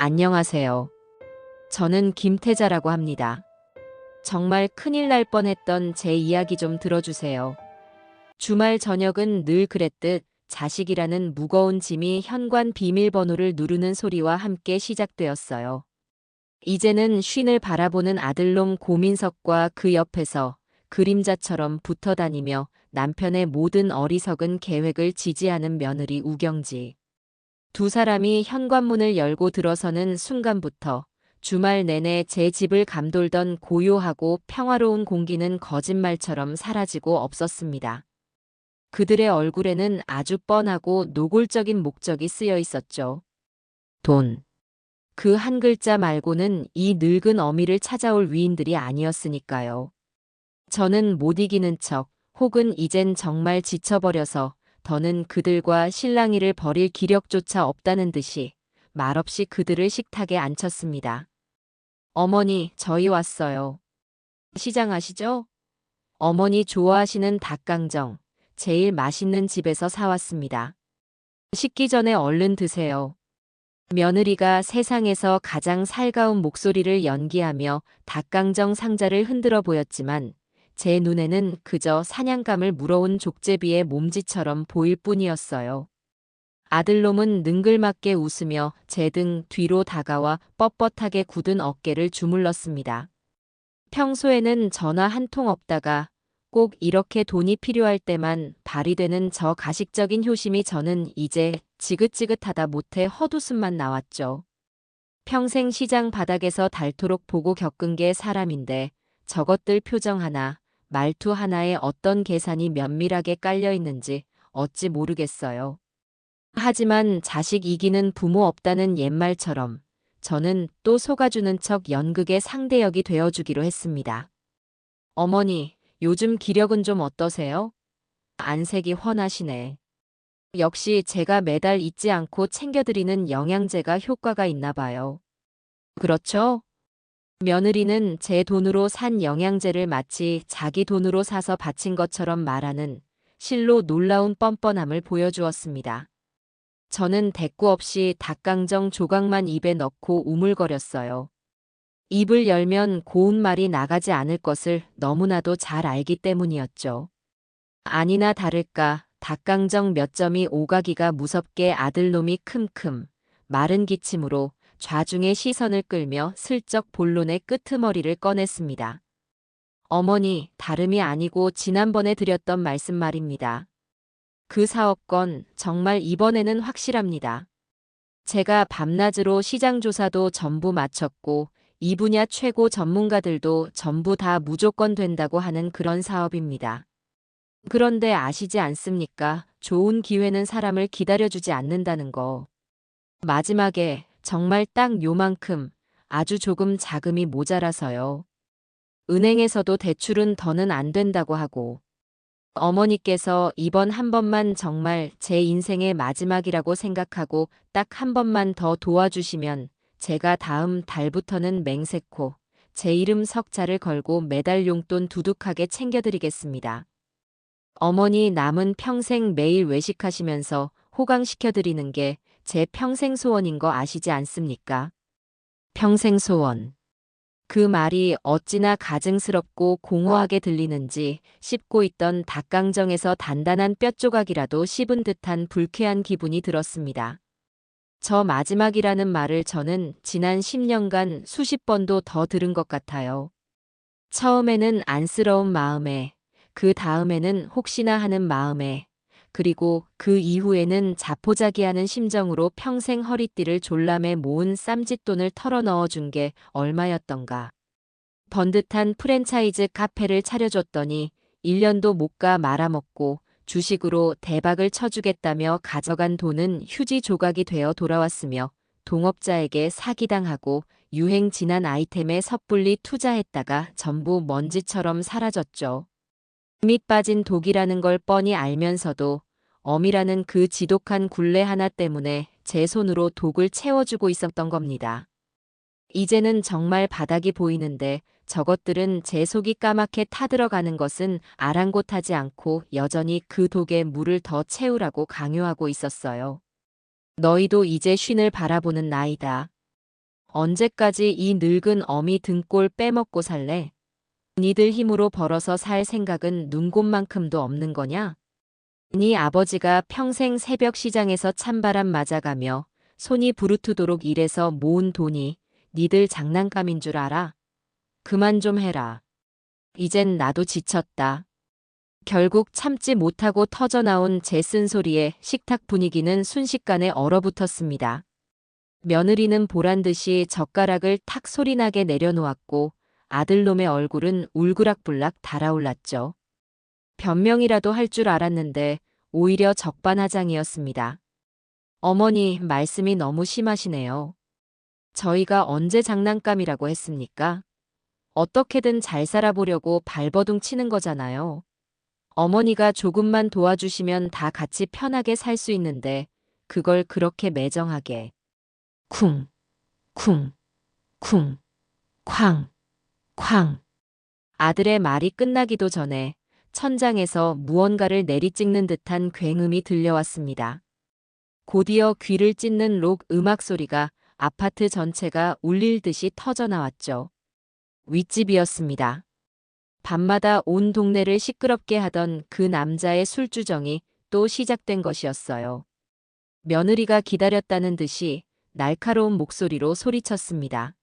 안녕하세요. 저는 김태자라고 합니다. 정말 큰일 날 뻔했던 제 이야기 좀 들어주세요. 주말 저녁은 늘 그랬듯 자식이라는 무거운 짐이 현관 비밀번호를 누르는 소리와 함께 시작되었어요. 이제는 쉰을 바라보는 아들놈 고민석과 그 옆에서 그림자처럼 붙어 다니며 남편의 모든 어리석은 계획을 지지하는 며느리 우경지. 두 사람이 현관문을 열고 들어서는 순간부터 주말 내내 제 집을 감돌던 고요하고 평화로운 공기는 거짓말처럼 사라지고 없었습니다. 그들의 얼굴에는 아주 뻔하고 노골적인 목적이 쓰여 있었죠. 돈. 그 한 글자 말고는 이 늙은 어미를 찾아올 위인들이 아니었으니까요. 저는 못 이기는 척, 혹은 이젠 정말 지쳐버려서 더는 그들과 실랑이를 벌일 기력조차 없다는 듯이 말없이 그들을 식탁에 앉혔습니다. 어머니, 저희 왔어요. 시장 아시죠? 어머니 좋아하시는 닭강정, 제일 맛있는 집에서 사왔습니다. 식기 전에 얼른 드세요. 며느리가 세상에서 가장 살가운 목소리를 연기하며 닭강정 상자를 흔들어 보였지만 제 눈에는 그저 사냥감을 물어온 족제비의 몸짓처럼 보일 뿐이었어요. 아들놈은 능글맞게 웃으며 제 등 뒤로 다가와 뻣뻣하게 굳은 어깨를 주물렀습니다. 평소에는 전화 한 통 없다가 꼭 이렇게 돈이 필요할 때만 발휘되는 저 가식적인 효심이 저는 이제 지긋지긋하다 못해 헛웃음만 나왔죠. 평생 시장 바닥에서 닳도록 보고 겪은 게 사람인데 저것들 표정 하나, 말투 하나에 어떤 계산이 면밀하게 깔려 있는지 어찌 모르겠어요. 하지만 자식 이기는 부모 없다는 옛말처럼 저는 또 속아주는 척 연극의 상대역이 되어주기로 했습니다. 어머니, 요즘 기력은 좀 어떠세요? 안색이 훤하시네. 역시 제가 매달 잊지 않고 챙겨드리는 영양제가 효과가 있나 봐요. 그렇죠? 며느리는 제 돈으로 산 영양제를 마치 자기 돈으로 사서 바친 것처럼 말하는 실로 놀라운 뻔뻔함을 보여주었습니다. 저는 대꾸 없이 닭강정 조각만 입에 넣고 우물거렸어요. 입을 열면 고운 말이 나가지 않을 것을 너무나도 잘 알기 때문이었죠. 아니나 다를까 닭강정 몇 점이 오가기가 무섭게 아들놈이 큼큼 마른 기침으로 좌중의 시선을 끌며 슬쩍 본론의 끄트머리를 꺼냈습니다. 어머니, 다름이 아니고 지난번에 드렸던 말씀 말입니다. 그 사업건 정말 이번에는 확실합니다. 제가 밤낮으로 시장 조사도 전부 마쳤고 이 분야 최고 전문가들도 전부 다 무조건 된다고 하는 그런 사업입니다. 그런데 아시지 않습니까? 좋은 기회는 사람을 기다려주지 않는다는 거. 마지막에 정말 딱 요만큼 아주 조금 자금이 모자라서요. 은행에서도 대출은 더는 안 된다고 하고 어머니께서 이번 한 번만 정말 제 인생의 마지막이라고 생각하고 딱 한 번만 더 도와주시면 제가 다음 달부터는 맹세코 제 이름 석자를 걸고 매달 용돈 두둑하게 챙겨드리겠습니다. 어머니 남은 평생 매일 외식하시면서 호강시켜드리는 게 제 평생 소원인 거 아시지 않습니까? 평생 소원. 그 말이 어찌나 가증스럽고 공허하게 들리는지 씹고 있던 닭강정에서 단단한 뼈조각이라도 씹은 듯한 불쾌한 기분이 들었습니다. 저 마지막이라는 말을 저는 지난 10년간 수십 번도 더 들은 것 같아요. 처음에는 안쓰러운 마음에, 그 다음에는 혹시나 하는 마음에, 그리고 그 이후에는 자포자기하는 심정으로 평생 허리띠를 졸라매 모은 쌈짓돈을 털어 넣어준 게 얼마였던가. 번듯한 프랜차이즈 카페를 차려줬더니 1년도 못 가 말아먹고 주식으로 대박을 쳐주겠다며 가져간 돈은 휴지 조각이 되어 돌아왔으며 동업자에게 사기당하고 유행 지난 아이템에 섣불리 투자했다가 전부 먼지처럼 사라졌죠. 밑 빠진 독이라는 걸 뻔히 알면서도 어미라는 그 지독한 굴레 하나 때문에 제 손으로 독을 채워주고 있었던 겁니다. 이제는 정말 바닥이 보이는데 저것들은 제 속이 까맣게 타들어가는 것은 아랑곳하지 않고 여전히 그 독에 물을 더 채우라고 강요하고 있었어요. 너희도 이제 쉰을 바라보는 나이다. 언제까지 이 늙은 어미 등골 빼먹고 살래? 니들 힘으로 벌어서 살 생각은 눈곱만큼도 없는 거냐? 네 아버지가 평생 새벽 시장에서 찬바람 맞아가며 손이 부르트도록 일해서 모은 돈이 니들 장난감인 줄 알아? 그만 좀 해라. 이젠 나도 지쳤다. 결국 참지 못하고 터져나온 제 쓴소리에 식탁 분위기는 순식간에 얼어붙었습니다. 며느리는 보란듯이 젓가락을 탁 소리나게 내려놓았고 아들놈의 얼굴은 울그락불락 달아올랐죠. 변명이라도 할 줄 알았는데 오히려 적반하장이었습니다. 어머니, 말씀이 너무 심하시네요. 저희가 언제 장난감이라고 했습니까? 어떻게든 잘 살아보려고 발버둥 치는 거잖아요. 어머니가 조금만 도와주시면 다 같이 편하게 살 수 있는데 그걸 그렇게 매정하게. 쿵, 쿵, 쿵, 쾅, 쾅. 아들의 말이 끝나기도 전에 천장에서 무언가를 내리찍는 듯한 굉음이 들려왔습니다. 곧이어 귀를 찢는 록 음악 소리가 아파트 전체가 울릴 듯이 터져나왔죠. 윗집이었습니다. 밤마다 온 동네를 시끄럽게 하던 그 남자의 술주정이 또 시작된 것이었어요. 며느리가 기다렸다는 듯이 날카로운 목소리로 소리쳤습니다.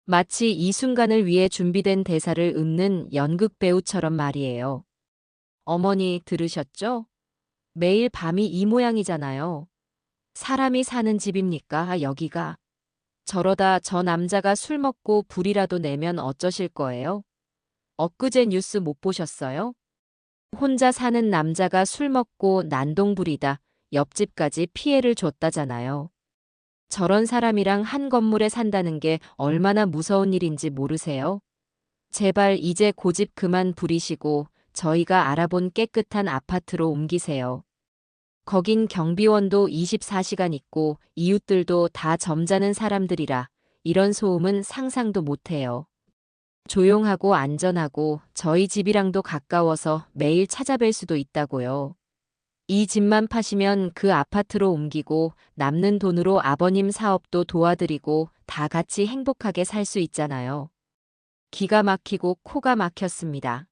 마치 이 순간을 위해 준비된 대사를 읊는 연극 배우처럼 말이에요. 어머니 들으셨죠? 매일 밤이 이 모양이잖아요. 사람이 사는 집입니까, 여기가? 저러다 저 남자가 술 먹고 불이라도 내면 어쩌실 거예요? 엊그제 뉴스 못 보셨어요? 혼자 사는 남자가 술 먹고 난동부리다 옆집까지 피해를 줬다잖아요. 저런 사람이랑 한 건물에 산다는 게 얼마나 무서운 일인지 모르세요? 제발 이제 고집 그만 부리시고 저희가 알아본 깨끗한 아파트로 옮기세요. 거긴 경비원도 24시간 있고 이웃들도 다 점잖은 사람들이라 이런 소음은 상상도 못해요. 조용하고 안전하고 저희 집이랑도 가까워서 매일 찾아뵐 수도 있다고요. 이 집만 파시면 그 아파트로 옮기고 남는 돈으로 아버님 사업도 도와드리고 다 같이 행복하게 살 수 있잖아요. 기가 막히고 코가 막혔습니다.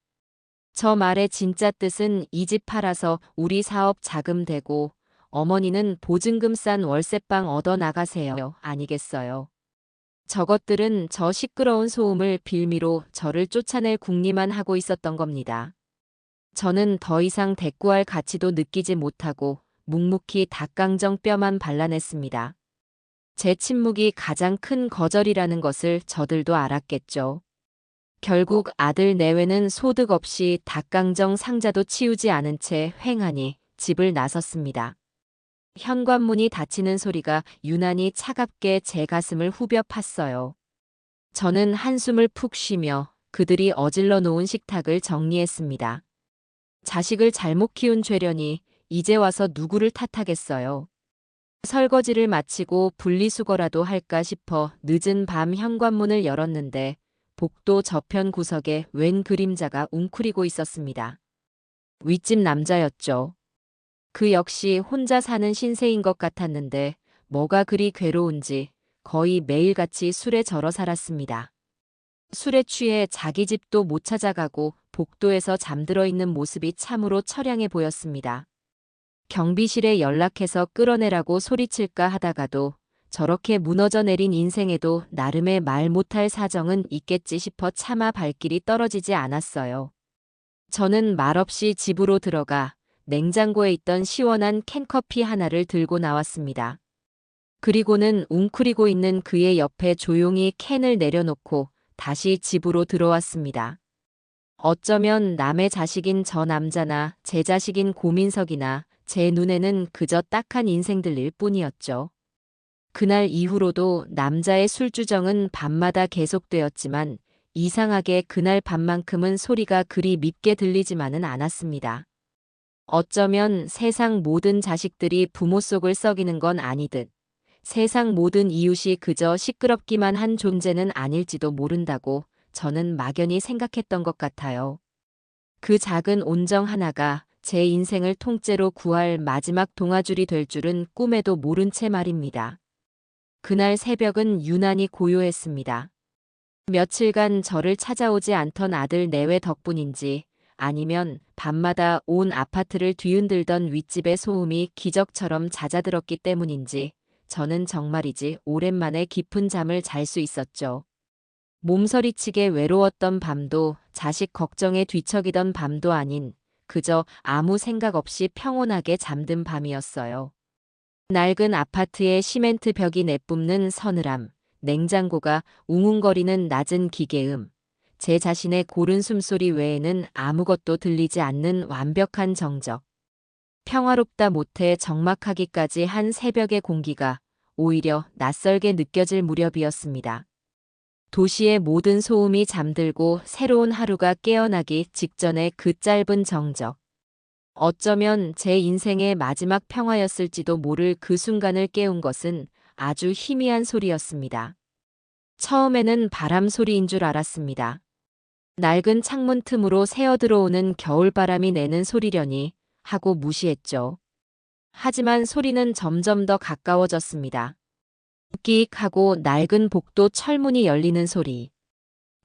저 말의 진짜 뜻은 이 집 팔아서 우리 사업 자금 되고 어머니는 보증금 싼 월세방 얻어 나가세요. 아니겠어요. 저것들은 저 시끄러운 소음을 빌미로 저를 쫓아낼 궁리만 하고 있었던 겁니다. 저는 더 이상 대꾸할 가치도 느끼지 못하고 묵묵히 닭강정 뼈만 발라냈습니다. 제 침묵이 가장 큰 거절이라는 것을 저들도 알았겠죠. 결국 아들 내외는 소득 없이 닭강정 상자도 치우지 않은 채 횡하니 집을 나섰습니다. 현관문이 닫히는 소리가 유난히 차갑게 제 가슴을 후벼 팠어요. 저는 한숨을 푹 쉬며 그들이 어질러 놓은 식탁을 정리했습니다. 자식을 잘못 키운 죄려니 이제 와서 누구를 탓하겠어요. 설거지를 마치고 분리수거라도 할까 싶어 늦은 밤 현관문을 열었는데 복도 저편 구석에 웬 그림자가 웅크리고 있었습니다. 윗집 남자였죠. 그 역시 혼자 사는 신세인 것 같았는데 뭐가 그리 괴로운지 거의 매일같이 술에 절어 살았습니다. 술에 취해 자기 집도 못 찾아가고 복도에서 잠들어 있는 모습이 참으로 처량해 보였습니다. 경비실에 연락해서 끌어내라고 소리칠까 하다가도 저렇게 무너져 내린 인생에도 나름의 말 못할 사정은 있겠지 싶어 차마 발길이 떨어지지 않았어요. 저는 말없이 집으로 들어가 냉장고에 있던 시원한 캔커피 하나를 들고 나왔습니다. 그리고는 웅크리고 있는 그의 옆에 조용히 캔을 내려놓고 다시 집으로 들어왔습니다. 어쩌면 남의 자식인 저 남자나 제 자식인 고민석이나 제 눈에는 그저 딱한 인생들일 뿐이었죠. 그날 이후로도 남자의 술주정은 밤마다 계속되었지만 이상하게 그날 밤만큼은 소리가 그리 밉게 들리지만은 않았습니다. 어쩌면 세상 모든 자식들이 부모 속을 썩이는 건 아니듯 세상 모든 이웃이 그저 시끄럽기만 한 존재는 아닐지도 모른다고 저는 막연히 생각했던 것 같아요. 그 작은 온정 하나가 제 인생을 통째로 구할 마지막 동아줄이 될 줄은 꿈에도 모른 채 말입니다. 그날 새벽은 유난히 고요했습니다. 며칠간 저를 찾아오지 않던 아들 내외 덕분인지 아니면 밤마다 온 아파트를 뒤흔들던 윗집의 소음이 기적처럼 잦아들었기 때문인지 저는 정말이지 오랜만에 깊은 잠을 잘 수 있었죠. 몸서리치게 외로웠던 밤도 자식 걱정에 뒤척이던 밤도 아닌 그저 아무 생각 없이 평온하게 잠든 밤이었어요. 낡은 아파트의 시멘트 벽이 내뿜는 서늘함, 냉장고가 웅웅거리는 낮은 기계음, 제 자신의 고른 숨소리 외에는 아무것도 들리지 않는 완벽한 정적. 평화롭다 못해 적막하기까지 한 새벽의 공기가 오히려 낯설게 느껴질 무렵이었습니다. 도시의 모든 소음이 잠들고 새로운 하루가 깨어나기 직전의 그 짧은 정적. 어쩌면 제 인생의 마지막 평화였을지도 모를 그 순간을 깨운 것은 아주 희미한 소리였습니다. 처음에는 바람 소리인 줄 알았습니다. 낡은 창문 틈으로 새어들어오는 겨울바람이 내는 소리려니 하고 무시했죠. 하지만 소리는 점점 더 가까워졌습니다. 끽 하고 낡은 복도 철문이 열리는 소리.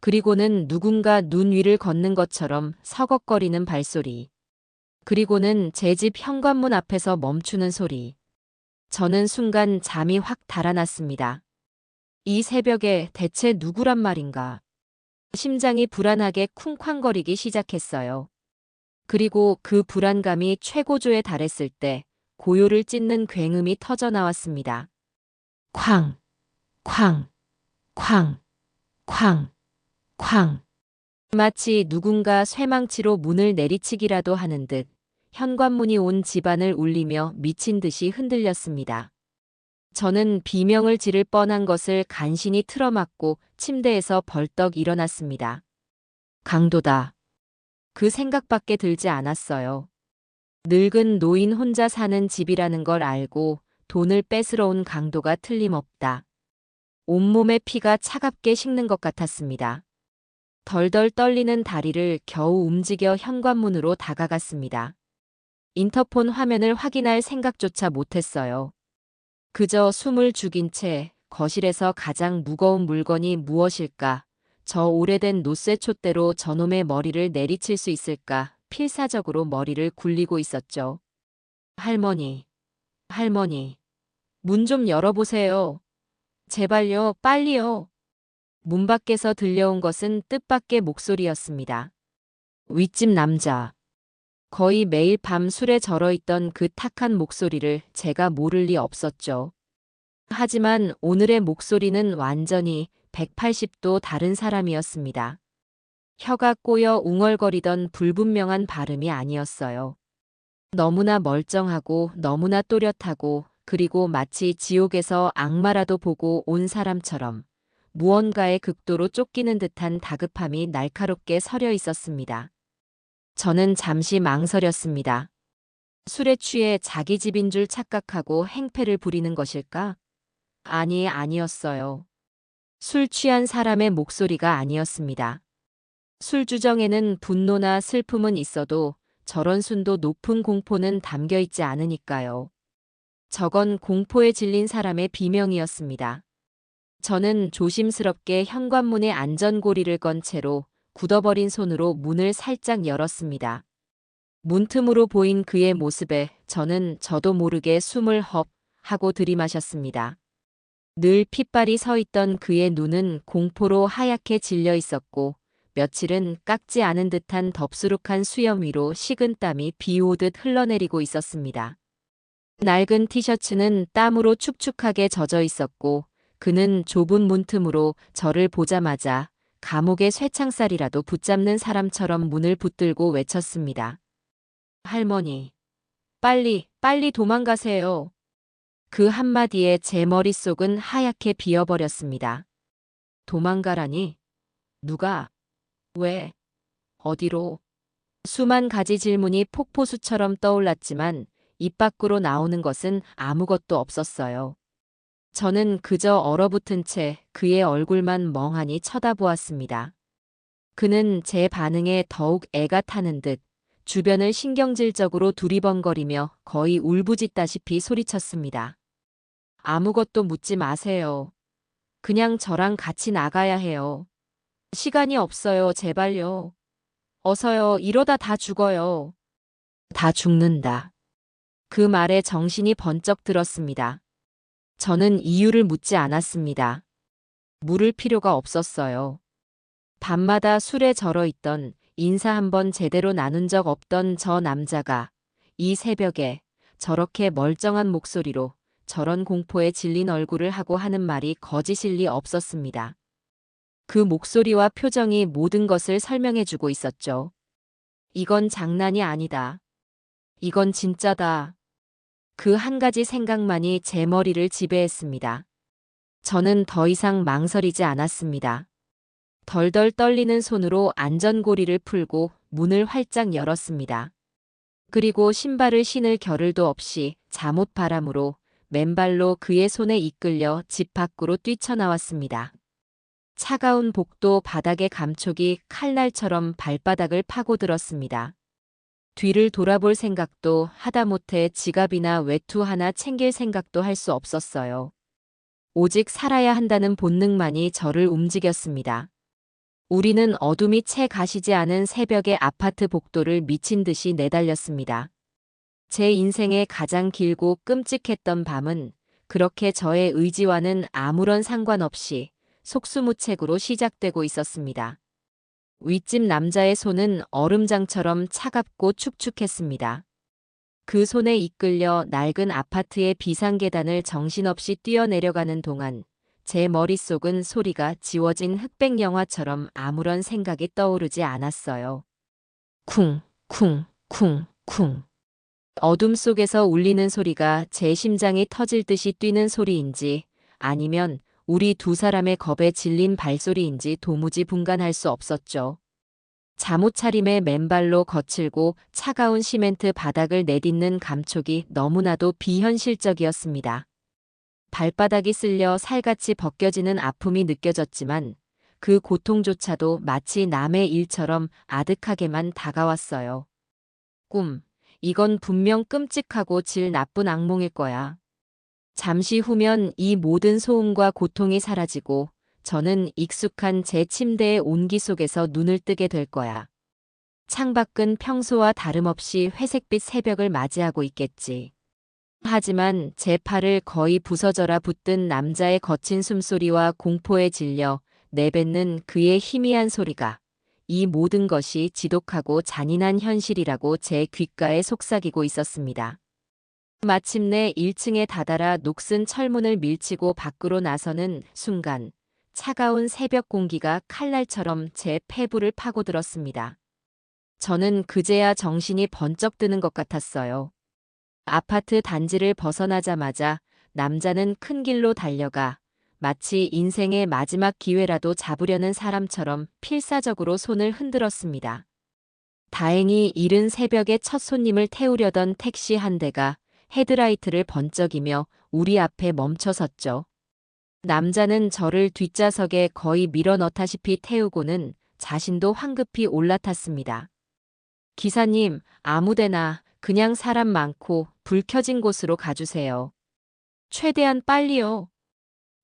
그리고는 누군가 눈 위를 걷는 것처럼 서걱거리는 발소리. 그리고는 제 집 현관문 앞에서 멈추는 소리. 저는 순간 잠이 확 달아났습니다. 이 새벽에 대체 누구란 말인가? 심장이 불안하게 쿵쾅거리기 시작했어요. 그리고 그 불안감이 최고조에 달했을 때 고요를 찢는 굉음이 터져 나왔습니다. 쾅, 쾅, 쾅, 쾅, 쾅. 마치 누군가 쇠망치로 문을 내리치기라도 하는 듯 현관문이 온 집안을 울리며 미친 듯이 흔들렸습니다. 저는 비명을 지를 뻔한 것을 간신히 틀어막고 침대에서 벌떡 일어났습니다. 강도다. 그 생각밖에 들지 않았어요. 늙은 노인 혼자 사는 집이라는 걸 알고 돈을 뺏으러 온 강도가 틀림없다. 온몸의 피가 차갑게 식는 것 같았습니다. 덜덜 떨리는 다리를 겨우 움직여 현관문으로 다가갔습니다. 인터폰 화면을 확인할 생각조차 못했어요. 그저 숨을 죽인 채 거실에서 가장 무거운 물건이 무엇일까? 저 오래된 노쇠촛대로 저놈의 머리를 내리칠 수 있을까? 필사적으로 머리를 굴리고 있었죠. 할머니, 할머니, 문 좀 열어보세요. 제발요, 빨리요. 문 밖에서 들려온 것은 뜻밖의 목소리였습니다. 윗집 남자. 거의 매일 밤 술에 절어있던 그 탁한 목소리를 제가 모를 리 없었죠. 하지만 오늘의 목소리는 완전히 180도 다른 사람이었습니다. 혀가 꼬여 웅얼거리던 불분명한 발음이 아니었어요. 너무나 멀쩡하고 너무나 또렷하고 그리고 마치 지옥에서 악마라도 보고 온 사람처럼 무언가의 극도로 쫓기는 듯한 다급함이 날카롭게 서려 있었습니다. 저는 잠시 망설였습니다. 술에 취해 자기 집인 줄 착각하고 행패를 부리는 것일까? 아니었어요. 술 취한 사람의 목소리가 아니었습니다. 술주정에는 분노나 슬픔은 있어도 저런 순도 높은 공포는 담겨 있지 않으니까요. 저건 공포에 질린 사람의 비명이었습니다. 저는 조심스럽게 현관문의 안전고리를 건 채로 굳어버린 손으로 문을 살짝 열었습니다. 문틈으로 보인 그의 모습에 저는 저도 모르게 숨을 헙 하고 들이마셨습니다. 늘 핏발이 서 있던 그의 눈은 공포로 하얗게 질려 있었고 며칠은 깎지 않은 듯한 덥수룩한 수염 위로 식은땀이 비 오듯 흘러내리고 있었습니다. 낡은 티셔츠는 땀으로 축축하게 젖어 있었고 그는 좁은 문틈으로 저를 보자마자 감옥의 쇠창살이라도 붙잡는 사람처럼 문을 붙들고 외쳤습니다. 할머니, 빨리 도망가세요. 그 한마디에 제 머릿속은 하얗게 비어버렸습니다. 도망가라니? 누가? 왜? 어디로? 수만 가지 질문이 폭포수처럼 떠올랐지만 입 밖으로 나오는 것은 아무것도 없었어요. 저는 그저 얼어붙은 채 그의 얼굴만 멍하니 쳐다보았습니다. 그는 제 반응에 더욱 애가 타는 듯 주변을 신경질적으로 두리번거리며 거의 울부짖다시피 소리쳤습니다. 아무것도 묻지 마세요. 그냥 저랑 같이 나가야 해요. 시간이 없어요, 제발요. 어서요, 이러다 다 죽어요. 다 죽는다. 그 말에 정신이 번쩍 들었습니다. 저는 이유를 묻지 않았습니다. 물을 필요가 없었어요. 밤마다 술에 절어 있던, 인사 한번 제대로 나눈 적 없던 저 남자가 이 새벽에 저렇게 멀쩡한 목소리로 저런 공포에 질린 얼굴을 하고 하는 말이 거짓일 리 없었습니다. 그 목소리와 표정이 모든 것을 설명해주고 있었죠. 이건 장난이 아니다. 이건 진짜다. 그 한 가지 생각만이 제 머리를 지배했습니다. 저는 더 이상 망설이지 않았습니다. 덜덜 떨리는 손으로 안전고리를 풀고 문을 활짝 열었습니다. 그리고 신발을 신을 겨를도 없이 잠옷 바람으로 맨발로 그의 손에 이끌려 집 밖으로 뛰쳐나왔습니다. 차가운 복도 바닥의 감촉이 칼날처럼 발바닥을 파고들었습니다. 뒤를 돌아볼 생각도 하다못해 지갑이나 외투 하나 챙길 생각도 할 수 없었어요. 오직 살아야 한다는 본능만이 저를 움직였습니다. 우리는 어둠이 채 가시지 않은 새벽의 아파트 복도를 미친 듯이 내달렸습니다. 제 인생의 가장 길고 끔찍했던 밤은 그렇게 저의 의지와는 아무런 상관없이 속수무책으로 시작되고 있었습니다. 윗집 남자의 손은 얼음장처럼 차갑고 축축했습니다. 그 손에 이끌려 낡은 아파트의 비상계단을 정신없이 뛰어내려가는 동안 제 머릿속은 소리가 지워진 흑백 영화처럼 아무런 생각이 떠오르지 않았어요. 쿵, 쿵, 쿵, 쿵. 어둠 속에서 울리는 소리가 제 심장이 터질 듯이 뛰는 소리인지 아니면 우리 두 사람의 겁에 질린 발소리인지 도무지 분간할 수 없었죠. 잠옷 차림의 맨발로 거칠고 차가운 시멘트 바닥을 내딛는 감촉이 너무나도 비현실적이었습니다. 발바닥이 쓸려 살같이 벗겨지는 아픔이 느껴졌지만 그 고통조차도 마치 남의 일처럼 아득하게만 다가왔어요. 꿈, 이건 분명 끔찍하고 질 나쁜 악몽일 거야. 잠시 후면 이 모든 소음과 고통이 사라지고 저는 익숙한 제 침대의 온기 속에서 눈을 뜨게 될 거야. 창밖은 평소와 다름없이 회색빛 새벽을 맞이하고 있겠지. 하지만 제 팔을 거의 부서져라 붙든 남자의 거친 숨소리와 공포에 질려 내뱉는 그의 희미한 소리가 이 모든 것이 지독하고 잔인한 현실이라고 제 귓가에 속삭이고 있었습니다. 마침내 1층에 다다라 녹슨 철문을 밀치고 밖으로 나서는 순간 차가운 새벽 공기가 칼날처럼 제 폐부를 파고들었습니다. 저는 그제야 정신이 번쩍 드는 것 같았어요. 아파트 단지를 벗어나자마자 남자는 큰 길로 달려가 마치 인생의 마지막 기회라도 잡으려는 사람처럼 필사적으로 손을 흔들었습니다. 다행히 이른 새벽에 첫 손님을 태우려던 택시 한 대가 헤드라이트를 번쩍이며 우리 앞에 멈춰섰죠. 남자는 저를 뒷좌석에 거의 밀어넣다시피 태우고는 자신도 황급히 올라탔습니다. 기사님, 아무데나 그냥 사람 많고 불 켜진 곳으로 가주세요. 최대한 빨리요.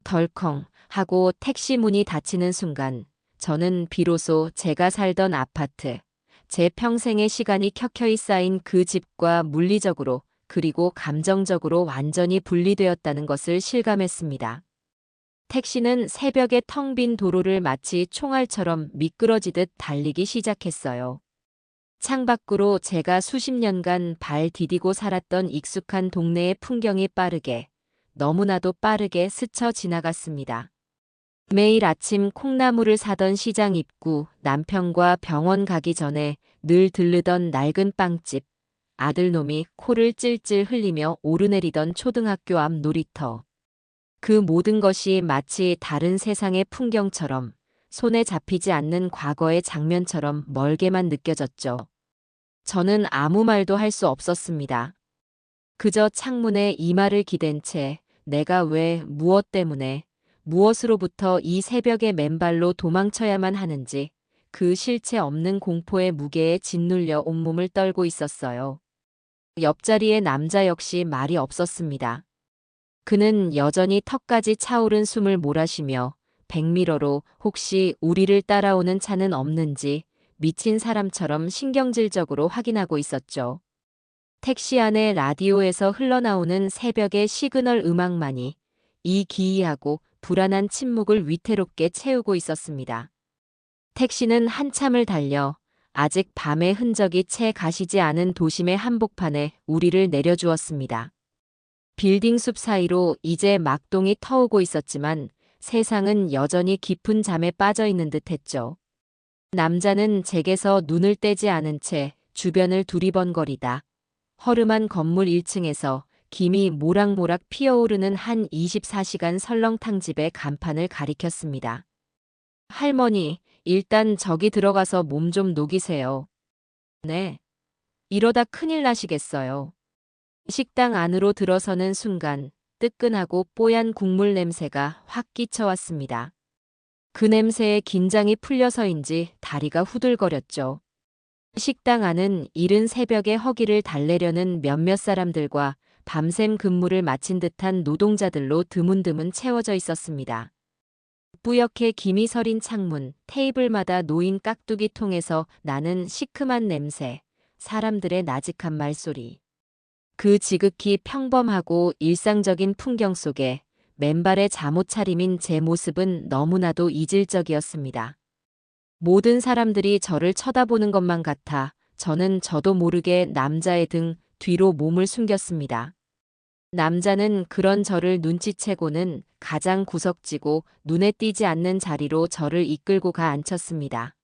덜컹 하고 택시 문이 닫히는 순간 저는 비로소 제가 살던 아파트, 제 평생의 시간이 켜켜이 쌓인 그 집과 물리적으로 그리고 감정적으로 완전히 분리되었다는 것을 실감했습니다. 택시는 새벽의 텅 빈 도로를 마치 총알처럼 미끄러지듯 달리기 시작했어요. 창밖으로 제가 수십 년간 발 디디고 살았던 익숙한 동네의 풍경이 빠르게, 너무나도 빠르게 스쳐 지나갔습니다. 매일 아침 콩나물을 사던 시장 입구, 남편과 병원 가기 전에 늘 들르던 낡은 빵집, 아들놈이 코를 찔찔 흘리며 오르내리던 초등학교 앞 놀이터. 그 모든 것이 마치 다른 세상의 풍경처럼 손에 잡히지 않는 과거의 장면처럼 멀게만 느껴졌죠. 저는 아무 말도 할 수 없었습니다. 그저 창문에 이마를 기댄 채 내가 왜, 무엇 때문에, 무엇으로부터 이 새벽에 맨발로 도망쳐야만 하는지 그 실체 없는 공포의 무게에 짓눌려 온몸을 떨고 있었어요. 옆자리의 남자 역시 말이 없었습니다. 그는 여전히 턱까지 차오른 숨을 몰아쉬며 백미러로 혹시 우리를 따라오는 차는 없는지 미친 사람처럼 신경질적으로 확인하고 있었죠. 택시 안에 라디오에서 흘러나오는 새벽의 시그널 음악만이 이 기이하고 불안한 침묵을 위태롭게 채우고 있었습니다. 택시는 한참을 달려 아직 밤의 흔적이 채 가시지 않은 도심의 한복판에 우리를 내려주었습니다. 빌딩 숲 사이로 이제 막동이 터오고 있었지만 세상은 여전히 깊은 잠에 빠져 있는 듯 했죠. 남자는 제게서 눈을 떼지 않은 채 주변을 두리번거리다 허름한 건물 1층에서 김이 모락모락 피어오르는 한 24시간 설렁탕집의 간판을 가리켰습니다. 할머니, 일단 저기 들어가서 몸 좀 녹이세요. 네. 이러다 큰일 나시겠어요. 식당 안으로 들어서는 순간 뜨끈하고 뽀얀 국물 냄새가 확 끼쳐왔습니다. 그 냄새에 긴장이 풀려서인지 다리가 후들거렸죠. 식당 안은 이른 새벽에 허기를 달래려는 몇몇 사람들과 밤샘 근무를 마친 듯한 노동자들로 드문드문 채워져 있었습니다. 뿌옇게 김이 서린 창문, 테이블마다 놓인 깍두기 통에서 나는 시큼한 냄새, 사람들의 나직한 말소리. 그 지극히 평범하고 일상적인 풍경 속에 맨발의 잠옷 차림인 제 모습은 너무나도 이질적이었습니다. 모든 사람들이 저를 쳐다보는 것만 같아 저는 저도 모르게 남자의 등 뒤로 몸을 숨겼습니다. 남자는 그런 저를 눈치채고는 가장 구석지고 눈에 띄지 않는 자리로 저를 이끌고 가 앉혔습니다.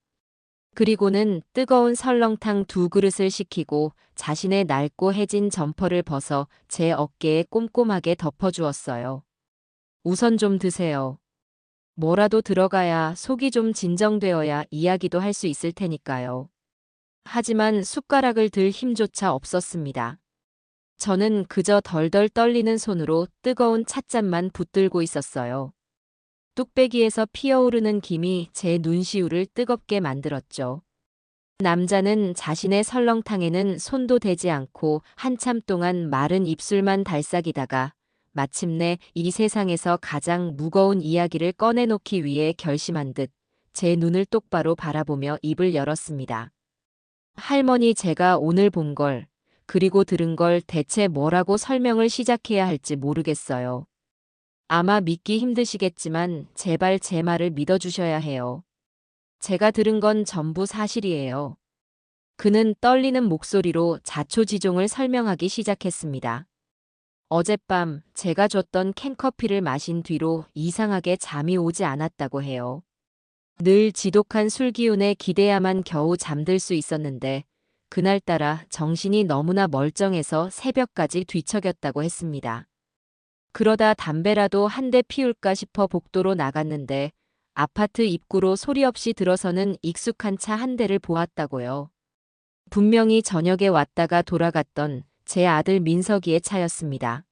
그리고는 뜨거운 설렁탕 2그릇을 시키고 자신의 낡고 해진 점퍼를 벗어 제 어깨에 꼼꼼하게 덮어주었어요. 우선 좀 드세요. 뭐라도 들어가야 속이 좀 진정되어야 이야기도 할 수 있을 테니까요. 하지만 숟가락을 들 힘조차 없었습니다. 저는 그저 덜덜 떨리는 손으로 뜨거운 찻잔만 붙들고 있었어요. 뚝배기에서 피어오르는 김이 제 눈시울을 뜨겁게 만들었죠. 남자는 자신의 설렁탕에는 손도 대지 않고 한참 동안 마른 입술만 달싹이다가 마침내 이 세상에서 가장 무거운 이야기를 꺼내놓기 위해 결심한 듯 제 눈을 똑바로 바라보며 입을 열었습니다. 할머니, 제가 오늘 본 걸, 그리고 들은 걸 대체 뭐라고 설명을 시작해야 할지 모르겠어요. 아마 믿기 힘드시겠지만 제발 제 말을 믿어주셔야 해요. 제가 들은 건 전부 사실이에요. 그는 떨리는 목소리로 자초지종을 설명하기 시작했습니다. 어젯밤 제가 줬던 캔커피를 마신 뒤로 이상하게 잠이 오지 않았다고 해요. 늘 지독한 술기운에 기대야만 겨우 잠들 수 있었는데 그날따라 정신이 너무나 멀쩡해서 새벽까지 뒤척였다고 했습니다. 그러다 담배라도 한 대 피울까 싶어 복도로 나갔는데 아파트 입구로 소리 없이 들어서는 익숙한 차 한 대를 보았다고요. 분명히 저녁에 왔다가 돌아갔던 제 아들 민석이의 차였습니다.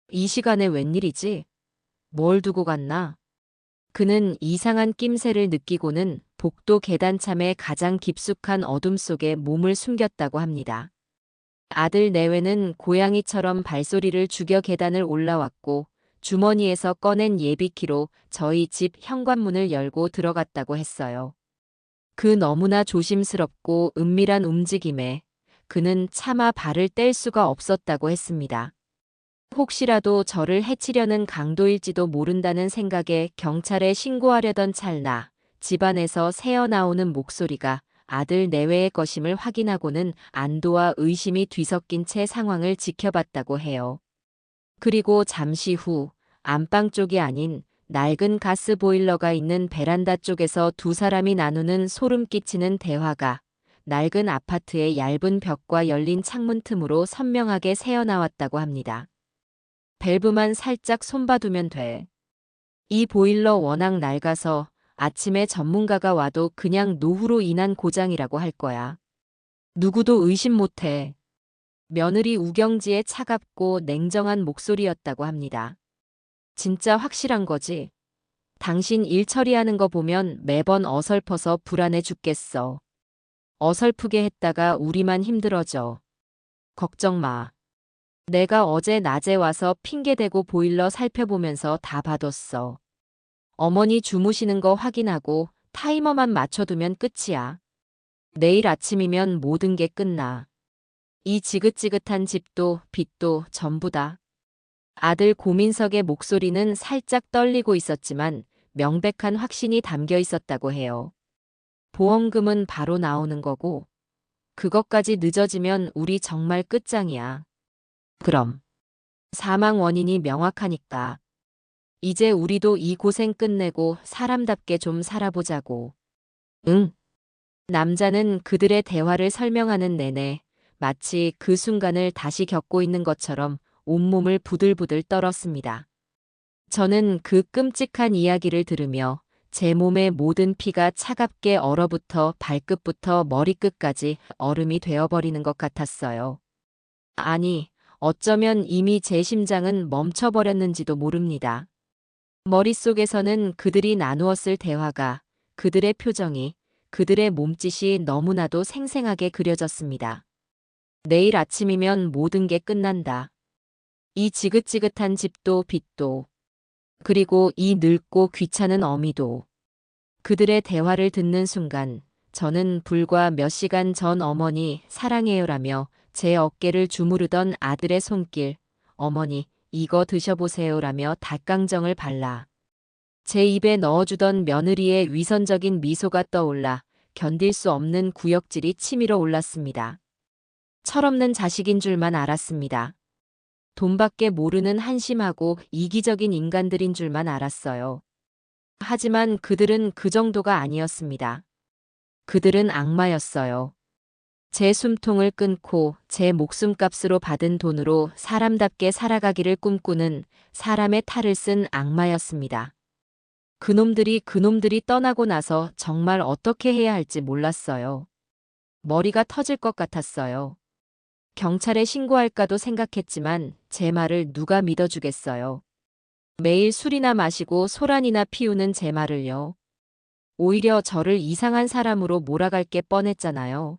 이 시간에 웬일이지? 뭘 두고 갔나? 그는 이상한 낌새를 느끼고는 복도 계단참의 가장 깊숙한 어둠 속에 몸을 숨겼다고 합니다. 아들 내외는 고양이처럼 발소리를 죽여 계단을 올라왔고 주머니에서 꺼낸 예비키로 저희 집 현관문을 열고 들어갔다고 했어요. 그 너무나 조심스럽고 은밀한 움직임에 그는 차마 발을 뗄 수가 없었다고 했습니다. 혹시라도 저를 해치려는 강도일지도 모른다는 생각에 경찰에 신고하려던 찰나 집안에서 새어나오는 목소리가 아들 내외의 것임을 확인하고는 안도와 의심이 뒤섞인 채 상황을 지켜봤다고 해요. 그리고 잠시 후 안방 쪽이 아닌 낡은 가스 보일러가 있는 베란다 쪽에서 두 사람이 나누는 소름 끼치는 대화가 낡은 아파트의 얇은 벽과 열린 창문 틈으로 선명하게 새어나왔다고 합니다. 밸브만 살짝 손봐두면 돼. 이 보일러 워낙 낡아서 아침에 전문가가 와도 그냥 노후로 인한 고장이라고 할 거야. 누구도 의심 못해. 며느리 우경지의 차갑고 냉정한 목소리였다고 합니다. 진짜 확실한 거지? 당신 일 처리하는 거 보면 매번 어설퍼서 불안해 죽겠어. 어설프게 했다가 우리만 힘들어져. 걱정 마. 내가 어제 낮에 와서 핑계대고 보일러 살펴보면서 다 봐뒀어. 어머니 주무시는 거 확인하고 타이머만 맞춰두면 끝이야. 내일 아침이면 모든 게 끝나. 이 지긋지긋한 집도 빚도 전부 다. 아들 고민석의 목소리는 살짝 떨리고 있었지만 명백한 확신이 담겨 있었다고 해요. 보험금은 바로 나오는 거고, 그것까지 늦어지면 우리 정말 끝장이야. 그럼. 사망 원인이 명확하니까. 이제 우리도 이 고생 끝내고 사람답게 좀 살아보자고. 응. 남자는 그들의 대화를 설명하는 내내 마치 그 순간을 다시 겪고 있는 것처럼 온몸을 부들부들 떨었습니다. 저는 그 끔찍한 이야기를 들으며 제 몸의 모든 피가 차갑게 얼어붙어 발끝부터 머리끝까지 얼음이 되어버리는 것 같았어요. 아니, 어쩌면 이미 제 심장은 멈춰버렸는지도 모릅니다. 머릿속에서는 그들이 나누었을 대화가, 그들의 표정이, 그들의 몸짓이 너무나도 생생하게 그려졌습니다. 내일 아침이면 모든 게 끝난다. 이 지긋지긋한 집도 빚도, 그리고 이 늙고 귀찮은 어미도. 그들의 대화를 듣는 순간 저는 불과 몇 시간 전 어머니 사랑해요라며 제 어깨를 주무르던 아들의 손길, 어머니 이거 드셔보세요라며 닭강정을 발라 제 입에 넣어주던 며느리의 위선적인 미소가 떠올라 견딜 수 없는 구역질이 치밀어 올랐습니다. 철없는 자식인 줄만 알았습니다. 돈밖에 모르는 한심하고 이기적인 인간들인 줄만 알았어요. 하지만 그들은 그 정도가 아니었습니다. 그들은 악마였어요. 제 숨통을 끊고 제 목숨값으로 받은 돈으로 사람답게 살아가기를 꿈꾸는 사람의 탈을 쓴 악마였습니다. 그놈들이 떠나고 나서 정말 어떻게 해야 할지 몰랐어요. 머리가 터질 것 같았어요. 경찰에 신고할까도 생각했지만 제 말을 누가 믿어주겠어요. 매일 술이나 마시고 소란이나 피우는 제 말을요. 오히려 저를 이상한 사람으로 몰아갈 게 뻔했잖아요.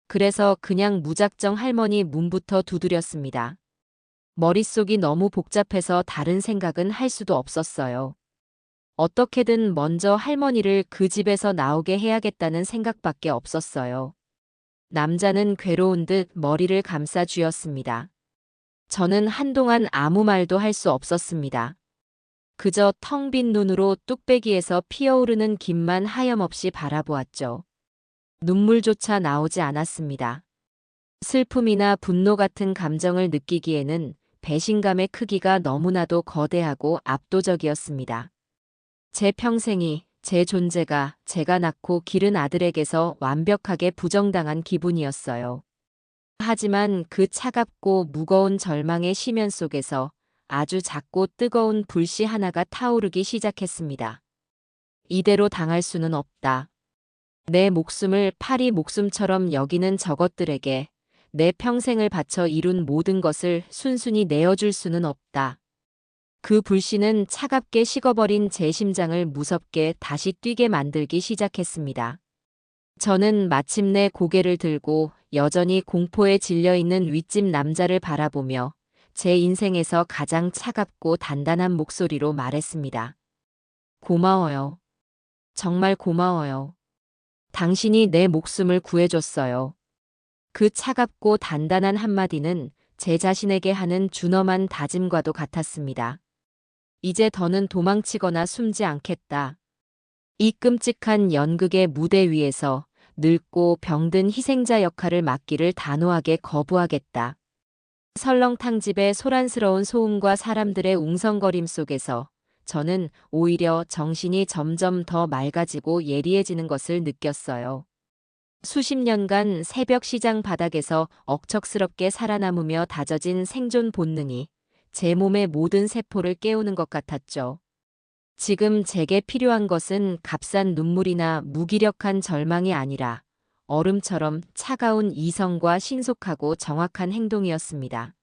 그래서 그냥 무작정 할머니 문부터 두드렸습니다. 머릿속이 너무 복잡해서 다른 생각은 할 수도 없었어요. 어떻게든 먼저 할머니를 그 집에서 나오게 해야겠다는 생각밖에 없었어요. 남자는 괴로운 듯 머리를 감싸 쥐었습니다. 저는 한동안 아무 말도 할 수 없었습니다. 그저 텅 빈 눈으로 뚝배기에서 피어오르는 김만 하염없이 바라보았죠. 눈물조차 나오지 않았습니다. 슬픔이나 분노 같은 감정을 느끼기에는 배신감의 크기가 너무나도 거대하고 압도적이었습니다. 제 평생이, 제 존재가 제가 낳고 기른 아들에게서 완벽하게 부정당한 기분이었어요. 하지만 그 차갑고 무거운 절망의 심연 속에서 아주 작고 뜨거운 불씨 하나가 타오르기 시작했습니다. 이대로 당할 수는 없다. 내 목숨을 파리 목숨처럼 여기는 저것들에게 내 평생을 바쳐 이룬 모든 것을 순순히 내어줄 수는 없다. 그 불씨는 차갑게 식어버린 제 심장을 무섭게 다시 뛰게 만들기 시작했습니다. 저는 마침내 고개를 들고 여전히 공포에 질려있는 윗집 남자를 바라보며 제 인생에서 가장 차갑고 단단한 목소리로 말했습니다. 고마워요. 정말 고마워요. 당신이 내 목숨을 구해줬어요. 그 차갑고 단단한 한마디는 제 자신에게 하는 준엄한 다짐과도 같았습니다. 이제 더는 도망치거나 숨지 않겠다. 이 끔찍한 연극의 무대 위에서 늙고 병든 희생자 역할을 맡기를 단호하게 거부하겠다. 설렁탕집의 소란스러운 소음과 사람들의 웅성거림 속에서 저는 오히려 정신이 점점 더 맑아지고 예리해지는 것을 느꼈어요. 수십 년간 새벽 시장 바닥에서 억척스럽게 살아남으며 다져진 생존 본능이 제 몸의 모든 세포를 깨우는 것 같았죠. 지금 제게 필요한 것은 값싼 눈물이나 무기력한 절망이 아니라 얼음처럼 차가운 이성과 신속하고 정확한 행동이었습니다.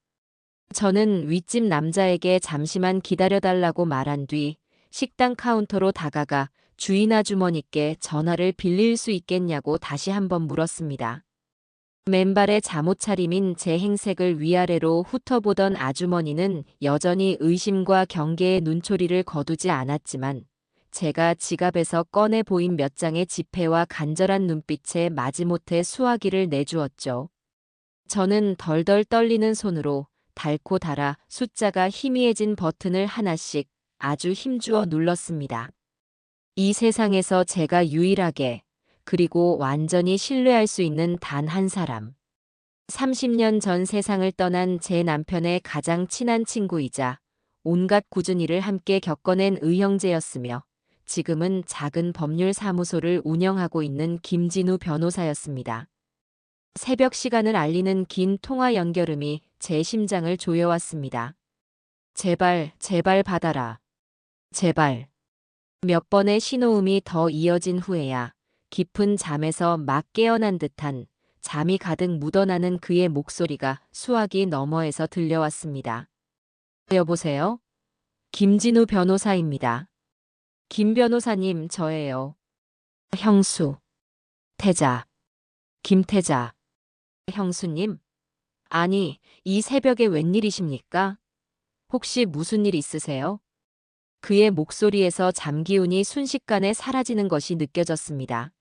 저는 윗집 남자에게 잠시만 기다려달라고 말한 뒤 식당 카운터로 다가가 주인 아주머니께 전화를 빌릴 수 있겠냐고 다시 한번 물었습니다. 맨발의 잠옷차림인 제 행색을 위아래로 훑어보던 아주머니는 여전히 의심과 경계의 눈초리를 거두지 않았지만 제가 지갑에서 꺼내 보인 몇 장의 지폐와 간절한 눈빛에 마지못해 수화기를 내주었죠. 저는 덜덜 떨리는 손으로 닳고 닳아 숫자가 희미해진 버튼을 하나씩 아주 힘주어 눌렀습니다. 이 세상에서 제가 유일하게 그리고 완전히 신뢰할 수 있는 단 한 사람. 30년 전 세상을 떠난 제 남편의 가장 친한 친구이자 온갖 꾸준히 일을 함께 겪어낸 의형제였으며 지금은 작은 법률 사무소를 운영하고 있는 김진우 변호사였습니다. 새벽 시간을 알리는 긴 통화 연결음이 제 심장을 조여왔습니다. 제발, 제발 받아라. 제발. 몇 번의 신호음이 더 이어진 후에야 깊은 잠에서 막 깨어난 듯한 잠이 가득 묻어나는 그의 목소리가 수화기 너머에서 들려왔습니다. 여보세요? 김진우 변호사입니다. 김 변호사님, 저예요. 형수. 태자. 김태자. 형수님? 아니, 이 새벽에 웬일이십니까? 혹시 무슨 일 있으세요? 그의 목소리에서 잠기운이 순식간에 사라지는 것이 느껴졌습니다.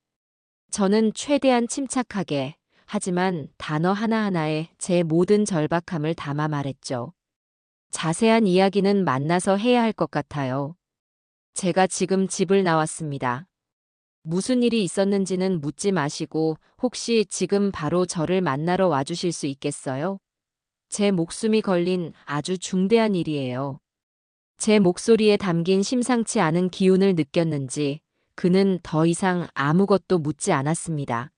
저는 최대한 침착하게, 하지만 단어 하나하나에 제 모든 절박함을 담아 말했죠. 자세한 이야기는 만나서 해야 할 것 같아요. 제가 지금 집을 나왔습니다. 무슨 일이 있었는지는 묻지 마시고 혹시 지금 바로 저를 만나러 와주실 수 있겠어요? 제 목숨이 걸린 아주 중대한 일이에요. 제 목소리에 담긴 심상치 않은 기운을 느꼈는지 그는 더 이상 아무것도 묻지 않았습니다.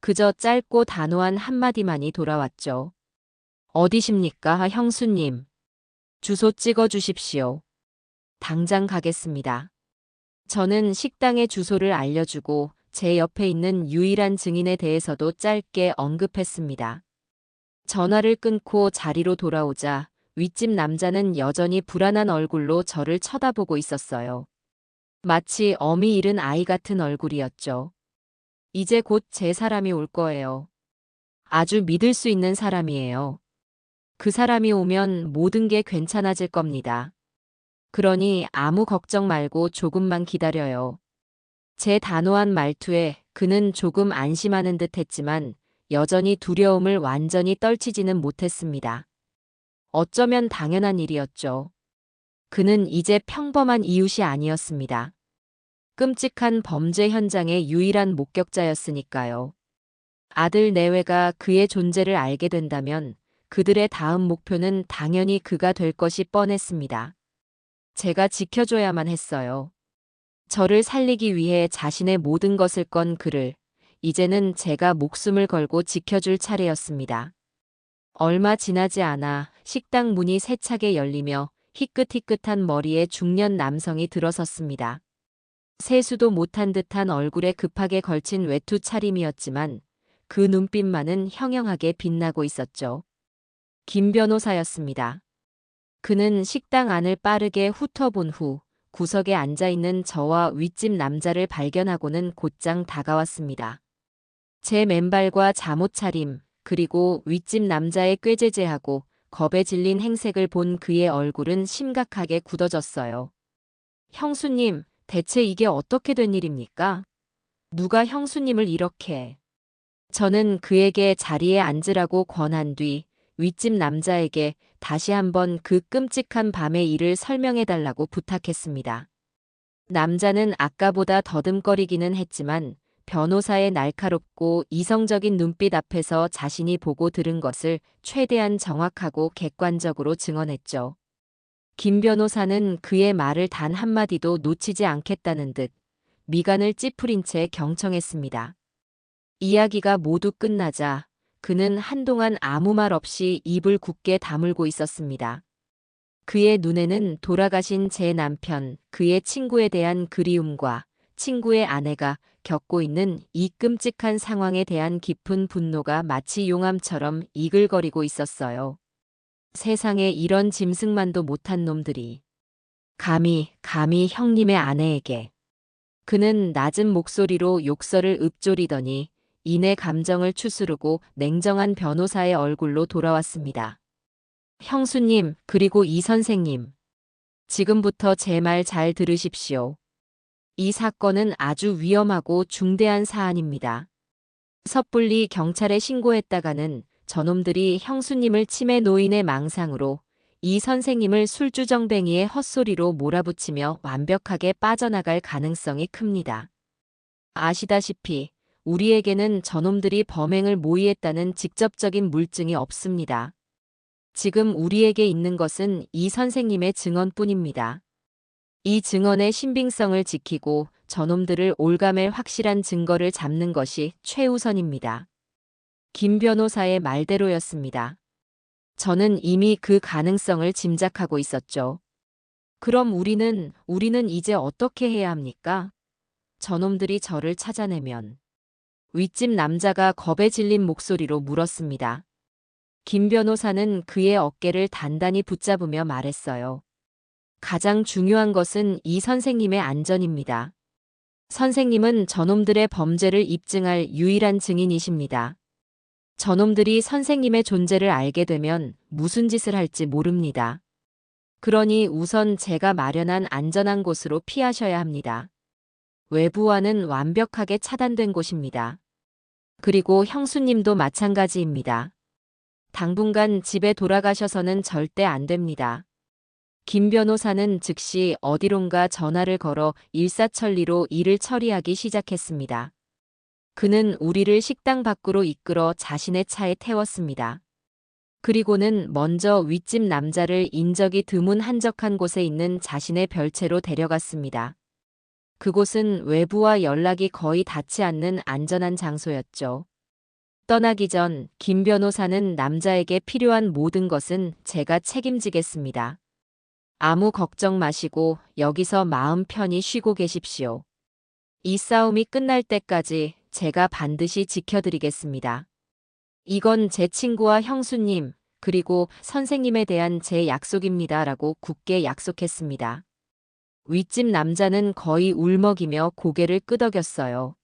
그저 짧고 단호한 한마디만이 돌아왔죠. 어디십니까, 형수님? 주소 찍어 주십시오. 당장 가겠습니다. 저는 식당의 주소를 알려주고 제 옆에 있는 유일한 증인에 대해서도 짧게 언급했습니다. 전화를 끊고 자리로 돌아오자 윗집 남자는 여전히 불안한 얼굴로 저를 쳐다보고 있었어요. 마치 어미 잃은 아이 같은 얼굴이었죠. 이제 곧 제 사람이 올 거예요. 아주 믿을 수 있는 사람이에요. 그 사람이 오면 모든 게 괜찮아질 겁니다. 그러니 아무 걱정 말고 조금만 기다려요. 제 단호한 말투에 그는 조금 안심하는 듯 했지만 여전히 두려움을 완전히 떨치지는 못했습니다. 어쩌면 당연한 일이었죠. 그는 이제 평범한 이웃이 아니었습니다. 끔찍한 범죄 현장의 유일한 목격자였으니까요. 아들 내외가 그의 존재를 알게 된다면 그들의 다음 목표는 당연히 그가 될 것이 뻔했습니다. 제가 지켜줘야만 했어요. 저를 살리기 위해 자신의 모든 것을 건 그를 이제는 제가 목숨을 걸고 지켜줄 차례였습니다. 얼마 지나지 않아 식당 문이 세차게 열리며 희끗희끗한 머리에 중년 남성이 들어섰습니다. 세수도 못한 듯한 얼굴에 급하게 걸친 외투 차림이었지만 그 눈빛만은 형형하게 빛나고 있었죠. 김 변호사였습니다. 그는 식당 안을 빠르게 훑어본 후 구석에 앉아있는 저와 윗집 남자를 발견하고는 곧장 다가왔습니다. 제 맨발과 잠옷 차림, 그리고 윗집 남자의 꾀죄죄하고 겁에 질린 행색을 본 그의 얼굴은 심각하게 굳어졌어요. 형수님, 대체 이게 어떻게 된 일입니까? 누가 형수님을 이렇게... 저는 그에게 자리에 앉으라고 권한 뒤 윗집 남자에게 다시 한번 그 끔찍한 밤의 일을 설명해달라고 부탁했습니다. 남자는 아까보다 더듬거리기는 했지만 변호사의 날카롭고 이성적인 눈빛 앞에서 자신이 보고 들은 것을 최대한 정확하고 객관적으로 증언했죠. 김 변호사는 그의 말을 단 한마디도 놓치지 않겠다는 듯 미간을 찌푸린 채 경청했습니다. 이야기가 모두 끝나자 그는 한동안 아무 말 없이 입을 굳게 다물고 있었습니다. 그의 눈에는 돌아가신 제 남편, 그의 친구에 대한 그리움과 친구의 아내가 겪고 있는 이 끔찍한 상황에 대한 깊은 분노가 마치 용암처럼 이글거리고 있었어요. 세상에 이런 짐승만도 못한 놈들이. 감히 형님의 아내에게. 그는 낮은 목소리로 욕설을 읊조리더니 이내 감정을 추스르고 냉정한 변호사의 얼굴로 돌아왔습니다. 형수님, 그리고 이 선생님. 지금부터 제 말 잘 들으십시오. 이 사건은 아주 위험하고 중대한 사안입니다. 섣불리 경찰에 신고했다가는 저놈들이 형수님을 치매 노인의 망상으로 이 선생님을 술주정뱅이의 헛소리로 몰아붙이며 완벽하게 빠져나갈 가능성이 큽니다. 아시다시피 우리에게는 저놈들이 범행을 모의했다는 직접적인 물증이 없습니다. 지금 우리에게 있는 것은 이 선생님의 증언뿐입니다. 이 증언의 신빙성을 지키고 저놈들을 올가맬 확실한 증거를 잡는 것이 최우선입니다. 김 변호사의 말대로였습니다. 저는 이미 그 가능성을 짐작하고 있었죠. 그럼 우리는 이제 어떻게 해야 합니까? 저놈들이 저를 찾아내면. 윗집 남자가 겁에 질린 목소리로 물었습니다. 김 변호사는 그의 어깨를 단단히 붙잡으며 말했어요. 가장 중요한 것은 이 선생님의 안전입니다. 선생님은 저놈들의 범죄를 입증할 유일한 증인이십니다. 저놈들이 선생님의 존재를 알게 되면 무슨 짓을 할지 모릅니다. 그러니 우선 제가 마련한 안전한 곳으로 피하셔야 합니다. 외부와는 완벽하게 차단된 곳입니다. 그리고 형수님도 마찬가지입니다. 당분간 집에 돌아가셔서는 절대 안 됩니다. 김 변호사는 즉시 어디론가 전화를 걸어 일사천리로 일을 처리하기 시작했습니다. 그는 우리를 식당 밖으로 이끌어 자신의 차에 태웠습니다. 그리고는 먼저 윗집 남자를 인적이 드문 한적한 곳에 있는 자신의 별채로 데려갔습니다. 그곳은 외부와 연락이 거의 닿지 않는 안전한 장소였죠. 떠나기 전 김 변호사는 남자에게 필요한 모든 것은 제가 책임지겠습니다. 아무 걱정 마시고 여기서 마음 편히 쉬고 계십시오. 이 싸움이 끝날 때까지 제가 반드시 지켜드리겠습니다. 이건 제 친구와 형수님, 그리고 선생님에 대한 제 약속입니다. 라고 굳게 약속했습니다. 윗집 남자는 거의 울먹이며 고개를 끄덕였어요.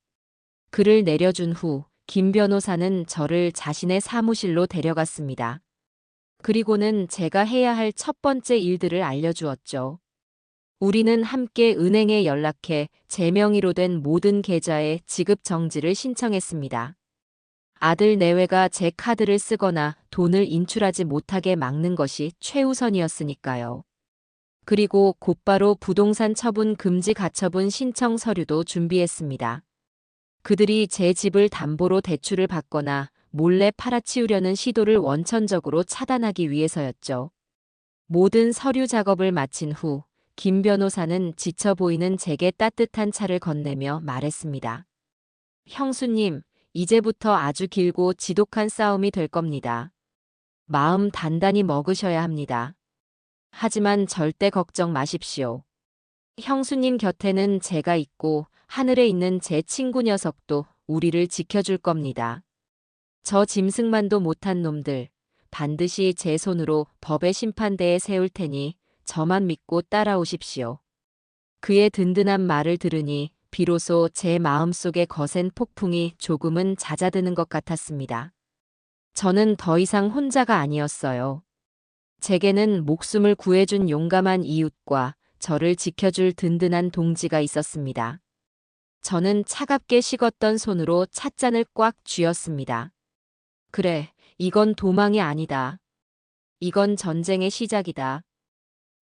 그를 내려준 후 김 변호사는 저를 자신의 사무실로 데려갔습니다. 그리고는 제가 해야 할 첫 번째 일들을 알려주었죠. 우리는 함께 은행에 연락해 제 명의로 된 모든 계좌의 지급 정지를 신청했습니다. 아들 내외가 제 카드를 쓰거나 돈을 인출하지 못하게 막는 것이 최우선이었으니까요. 그리고 곧바로 부동산 처분 금지 가처분 신청 서류도 준비했습니다. 그들이 제 집을 담보로 대출을 받거나 몰래 팔아치우려는 시도를 원천적으로 차단하기 위해서였죠. 모든 서류 작업을 마친 후 김 변호사는 지쳐 보이는 제게 따뜻한 차를 건네며 말했습니다. 형수님, 이제부터 아주 길고 지독한 싸움이 될 겁니다. 마음 단단히 먹으셔야 합니다. 하지만 절대 걱정 마십시오. 형수님 곁에는 제가 있고 하늘에 있는 제 친구 녀석도 우리를 지켜줄 겁니다. 저 짐승만도 못한 놈들 반드시 제 손으로 법의 심판대에 세울 테니 저만 믿고 따라오십시오. 그의 든든한 말을 들으니 비로소 제 마음속의 거센 폭풍이 조금은 잦아드는 것 같았습니다. 저는 더 이상 혼자가 아니었어요. 제게는 목숨을 구해준 용감한 이웃과 저를 지켜줄 든든한 동지가 있었습니다. 저는 차갑게 식었던 손으로 찻잔을 꽉 쥐었습니다. 그래, 이건 도망이 아니다. 이건 전쟁의 시작이다.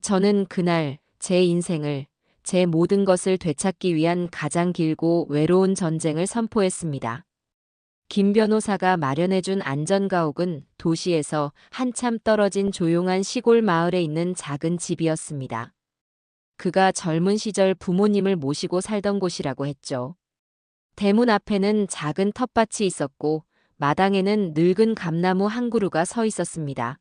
저는 그날 제 인생을, 제 모든 것을 되찾기 위한 가장 길고 외로운 전쟁을 선포했습니다. 김 변호사가 마련해준 안전가옥은 도시에서 한참 떨어진 조용한 시골 마을에 있는 작은 집이었습니다. 그가 젊은 시절 부모님을 모시고 살던 곳이라고 했죠. 대문 앞에는 작은 텃밭이 있었고 마당에는 늙은 감나무 한 그루가 서 있었습니다.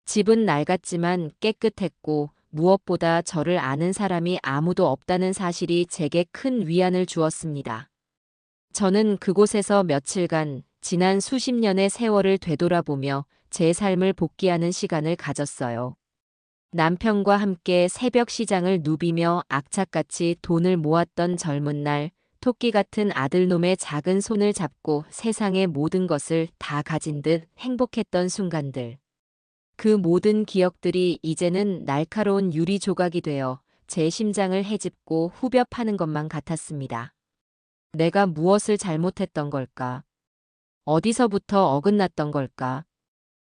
집은 낡았지만 깨끗했고 무엇보다 저를 아는 사람이 아무도 없다는 사실이 제게 큰 위안을 주었습니다. 저는 그곳에서 며칠간 지난 수십 년의 세월을 되돌아보며 제 삶을 복귀하는 시간을 가졌어요. 남편과 함께 새벽 시장을 누비며 악착같이 돈을 모았던 젊은 날, 토끼 같은 아들놈의 작은 손을 잡고 세상의 모든 것을 다 가진 듯 행복했던 순간들. 그 모든 기억들이 이제는 날카로운 유리 조각이 되어 제 심장을 헤집고 후벼 파는 것만 같았습니다. 내가 무엇을 잘못했던 걸까? 어디서부터 어긋났던 걸까?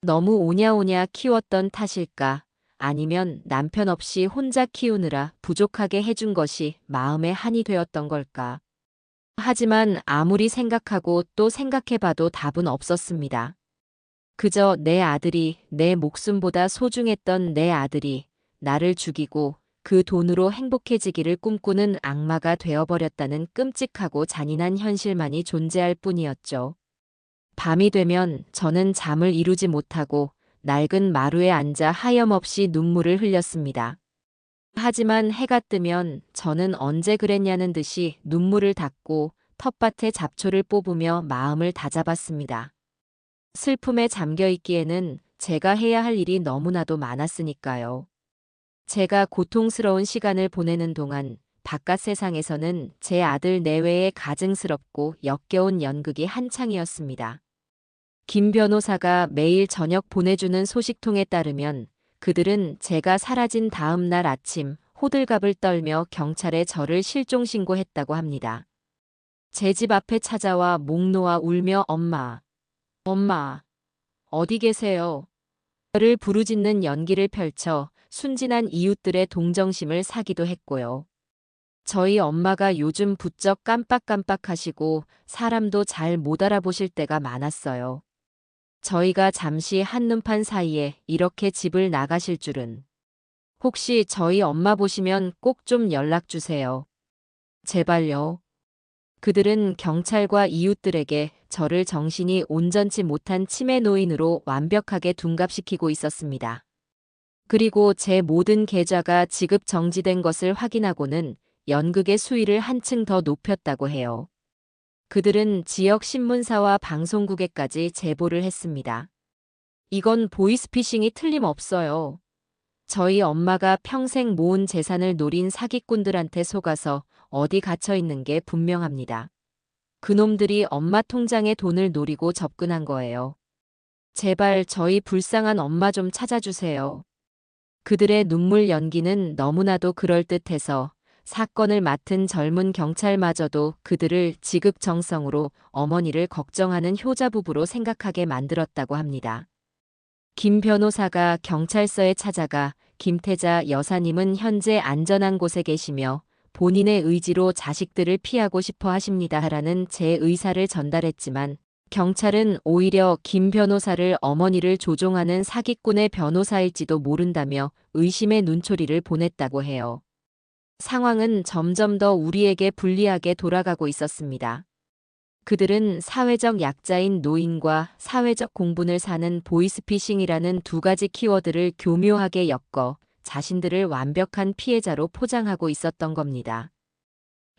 너무 오냐오냐 키웠던 탓일까? 아니면 남편 없이 혼자 키우느라 부족하게 해준 것이 마음의 한이 되었던 걸까? 하지만 아무리 생각하고 또 생각해봐도 답은 없었습니다. 그저 내 아들이, 내 목숨보다 소중했던 내 아들이 나를 죽이고 그 돈으로 행복해지기를 꿈꾸는 악마가 되어버렸다는 끔찍하고 잔인한 현실만이 존재할 뿐이었죠. 밤이 되면 저는 잠을 이루지 못하고 낡은 마루에 앉아 하염없이 눈물을 흘렸습니다. 하지만 해가 뜨면 저는 언제 그랬냐는 듯이 눈물을 닦고 텃밭에 잡초를 뽑으며 마음을 다잡았습니다. 슬픔에 잠겨 있기에는 제가 해야 할 일이 너무나도 많았으니까요. 제가 고통스러운 시간을 보내는 동안 바깥 세상에서는 제 아들 내외의 가증스럽고 역겨운 연극이 한창이었습니다. 김 변호사가 매일 저녁 보내주는 소식통에 따르면 그들은 제가 사라진 다음 날 아침 호들갑을 떨며 경찰에 저를 실종 신고했다고 합니다. 제 집 앞에 찾아와 목 놓아 울며 엄마, 어디 계세요? 를 부르짖는 연기를 펼쳐 순진한 이웃들의 동정심을 사기도 했고요. 저희 엄마가 요즘 부쩍 깜빡깜빡하시고 사람도 잘 못 알아보실 때가 많았어요. 저희가 잠시 한눈판 사이에 이렇게 집을 나가실 줄은. 혹시 저희 엄마 보시면 꼭 좀 연락 주세요. 제발요. 그들은 경찰과 이웃들에게 저를 정신이 온전치 못한 치매 노인으로 완벽하게 둔갑시키고 있었습니다. 그리고 제 모든 계좌가 지급 정지된 것을 확인하고는 연극의 수위를 한층 더 높였다고 해요. 그들은 지역 신문사와 방송국에까지 제보를 했습니다. 이건 보이스피싱이 틀림없어요. 저희 엄마가 평생 모은 재산을 노린 사기꾼들한테 속아서 어디 갇혀 있는 게 분명합니다. 그놈들이 엄마 통장에 돈을 노리고 접근한 거예요. 제발 저희 불쌍한 엄마 좀 찾아주세요. 그들의 눈물 연기는 너무나도 그럴듯해서 사건을 맡은 젊은 경찰마저도 그들을 지극정성으로 어머니를 걱정하는 효자부부로 생각하게 만들었다고 합니다. 김 변호사가 경찰서에 찾아가 김태자 여사님은 현재 안전한 곳에 계시며 본인의 의지로 자식들을 피하고 싶어 하십니다라는 제 의사를 전달했지만 경찰은 오히려 김 변호사를 어머니를 조종하는 사기꾼의 변호사일지도 모른다며 의심의 눈초리를 보냈다고 해요. 상황은 점점 더 우리에게 불리하게 돌아가고 있었습니다. 그들은 사회적 약자인 노인과 사회적 공분을 사는 보이스피싱이라는 두 가지 키워드를 교묘하게 엮어 자신들을 완벽한 피해자로 포장하고 있었던 겁니다.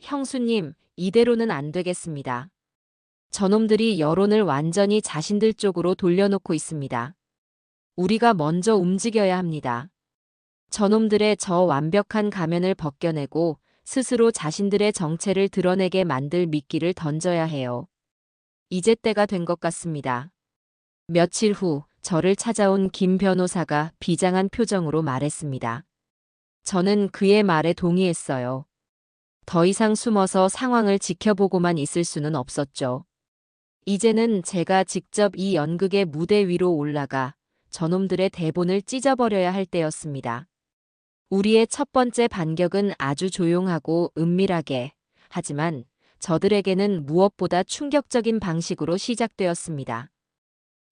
형수님, 이대로는 안 되겠습니다. 저놈들이 여론을 완전히 자신들 쪽으로 돌려놓고 있습니다. 우리가 먼저 움직여야 합니다. 저놈들의 저 완벽한 가면을 벗겨내고 스스로 자신들의 정체를 드러내게 만들 미끼를 던져야 해요. 이제 때가 된 것 같습니다. 며칠 후 저를 찾아온 김 변호사가 비장한 표정으로 말했습니다. 저는 그의 말에 동의했어요. 더 이상 숨어서 상황을 지켜보고만 있을 수는 없었죠. 이제는 제가 직접 이 연극의 무대 위로 올라가 저놈들의 대본을 찢어버려야 할 때였습니다. 우리의 첫 번째 반격은 아주 조용하고 은밀하게, 하지만 저들에게는 무엇보다 충격적인 방식으로 시작되었습니다.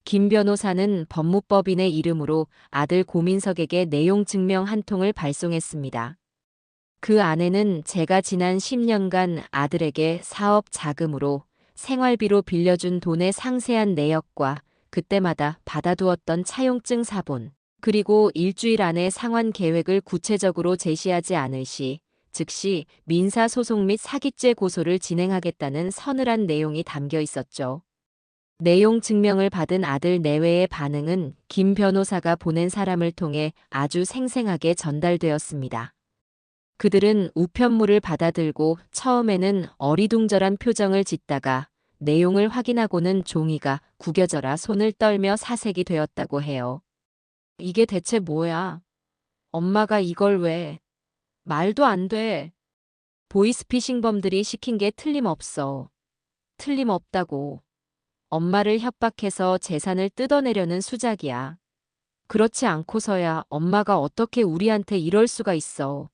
김 변호사는 법무법인의 이름으로 아들 고민석에게 내용 증명 한 통을 발송했습니다. 그 안에는 제가 지난 10년간 아들에게 사업 자금으로 생활비로 빌려준 돈의 상세한 내역과 그때마다 받아두었던 차용증 사본, 그리고 일주일 안에 상환 계획을 구체적으로 제시하지 않을 시 즉시 민사소송 및 사기죄 고소를 진행하겠다는 서늘한 내용이 담겨 있었죠. 내용 증명을 받은 아들 내외의 반응은 김 변호사가 보낸 사람을 통해 아주 생생하게 전달되었습니다. 그들은 우편물을 받아들고 처음에는 어리둥절한 표정을 짓다가 내용을 확인하고는 종이가 구겨져라 손을 떨며 사색이 되었다고 해요. 이게 대체 뭐야? 엄마가 이걸 왜? 말도 안 돼. 보이스피싱범들이 시킨 게 틀림없어. 틀림없다고. 엄마를 협박해서 재산을 뜯어내려는 수작이야. 그렇지 않고서야 엄마가 어떻게 우리한테 이럴 수가 있어.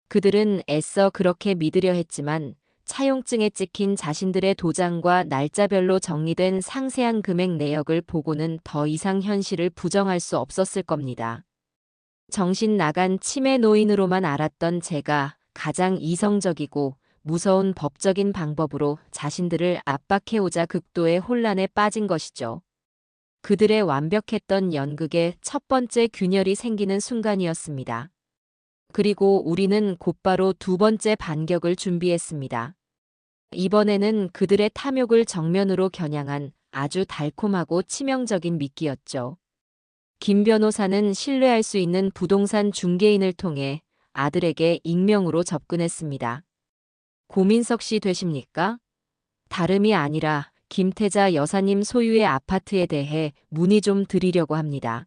그들은 애써 그렇게 믿으려 했지만 차용증에 찍힌 자신들의 도장과 날짜별로 정리된 상세한 금액 내역을 보고는 더 이상 현실을 부정할 수 없었을 겁니다. 정신 나간 치매 노인으로만 알았던 제가 가장 이성적이고 무서운 법적인 방법으로 자신들을 압박해오자 극도의 혼란에 빠진 것이죠. 그들의 완벽했던 연극의 첫 번째 균열이 생기는 순간이었습니다. 그리고 우리는 곧바로 두 번째 반격을 준비했습니다. 이번에는 그들의 탐욕을 정면으로 겨냥한 아주 달콤하고 치명적인 미끼였죠. 김 변호사는 신뢰할 수 있는 부동산 중개인을 통해 아들에게 익명으로 접근했습니다. 고민석 씨 되십니까? 다름이 아니라 김태자 여사님 소유의 아파트에 대해 문의 좀 드리려고 합니다.